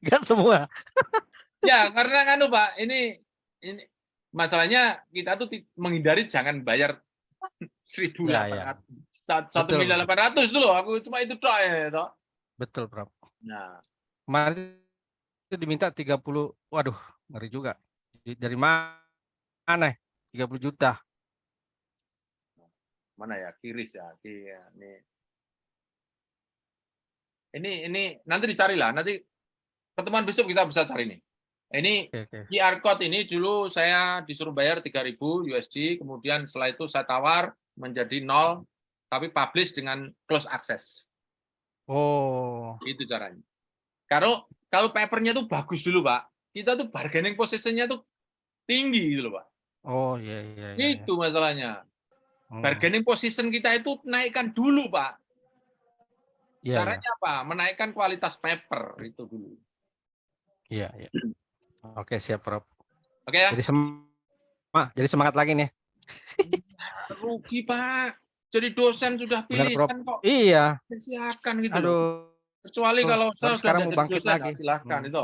Speaker 8: Enggak semua.
Speaker 1: Ya, karena kan Pak, ini masalahnya kita tuh menghindari jangan bayar 1.800. 1.800.000 itu loh, aku cuma itu doang ya, toh.
Speaker 8: Betul, Prof.
Speaker 1: Nah,
Speaker 8: kemarin itu diminta 30, waduh, ngeri juga. Dari mana? 30 juta.
Speaker 1: Mana ya? Kiris ya. Ini nanti dicarilah, nanti pertemuan besok kita bisa cari nih. Ini QR code ini dulu saya disuruh bayar 3.000 USD, kemudian setelah itu saya tawar menjadi 0, tapi publish dengan close access.
Speaker 8: Oh.
Speaker 1: Itu caranya. Kalau papernya tuh bagus dulu, Pak. Kita tuh bargaining position-nya tuh tinggi gitu loh, Pak.
Speaker 8: Oh, iya.
Speaker 1: Itu masalahnya. Bargaining position kita itu naikkan dulu, Pak. Caranya apa? Menaikkan kualitas paper itu dulu.
Speaker 8: Iya. Oke, siap, Prof.
Speaker 1: Oke ya.
Speaker 8: Jadi semangat lagi nih.
Speaker 1: Rugi, Pak. Jadi dosen sudah pilihan kok.
Speaker 8: Iya.
Speaker 1: Silakan gitu.
Speaker 8: Aduh.
Speaker 1: Kecuali kalau saya
Speaker 8: sekarang
Speaker 1: sudah
Speaker 8: mau
Speaker 1: jadi
Speaker 8: bangkit
Speaker 1: dosen,
Speaker 8: lagi.
Speaker 1: Silahkan itu.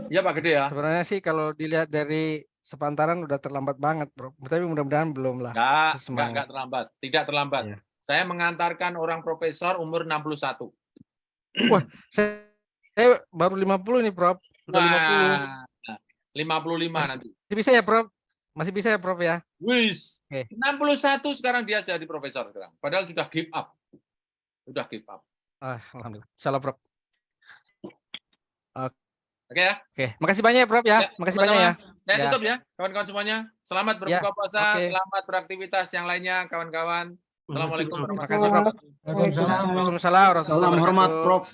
Speaker 1: Iya Pak Gede ya.
Speaker 8: Sebenarnya sih kalau dilihat dari sepantaran udah terlambat banget, Bro. Tapi mudah-mudahan belum lah.
Speaker 1: Enggak terlambat. Tidak terlambat.
Speaker 8: Iya.
Speaker 1: Saya mengantarkan orang profesor umur 61.
Speaker 8: Wah, saya baru 50 nih, Prof. Udah
Speaker 1: 55 nanti.
Speaker 8: Masih bisa ya, Prof? Masih bisa ya, Prof ya?
Speaker 1: Wis. 61 sekarang dia jadi profesor sekarang. Padahal sudah give up.
Speaker 8: Alhamdulillah. Salah, Prof.
Speaker 1: Oke ya.
Speaker 8: Oke, makasih banyak ya, Prof ya. Makasih banyak ya.
Speaker 1: Saya tutup ya, kawan-kawan semuanya. Selamat berbuka puasa, selamat beraktivitas yang lainnya, kawan-kawan. Assalamualaikum warahmatullahi wabarakatuh.
Speaker 6: Salam hormat, Prof.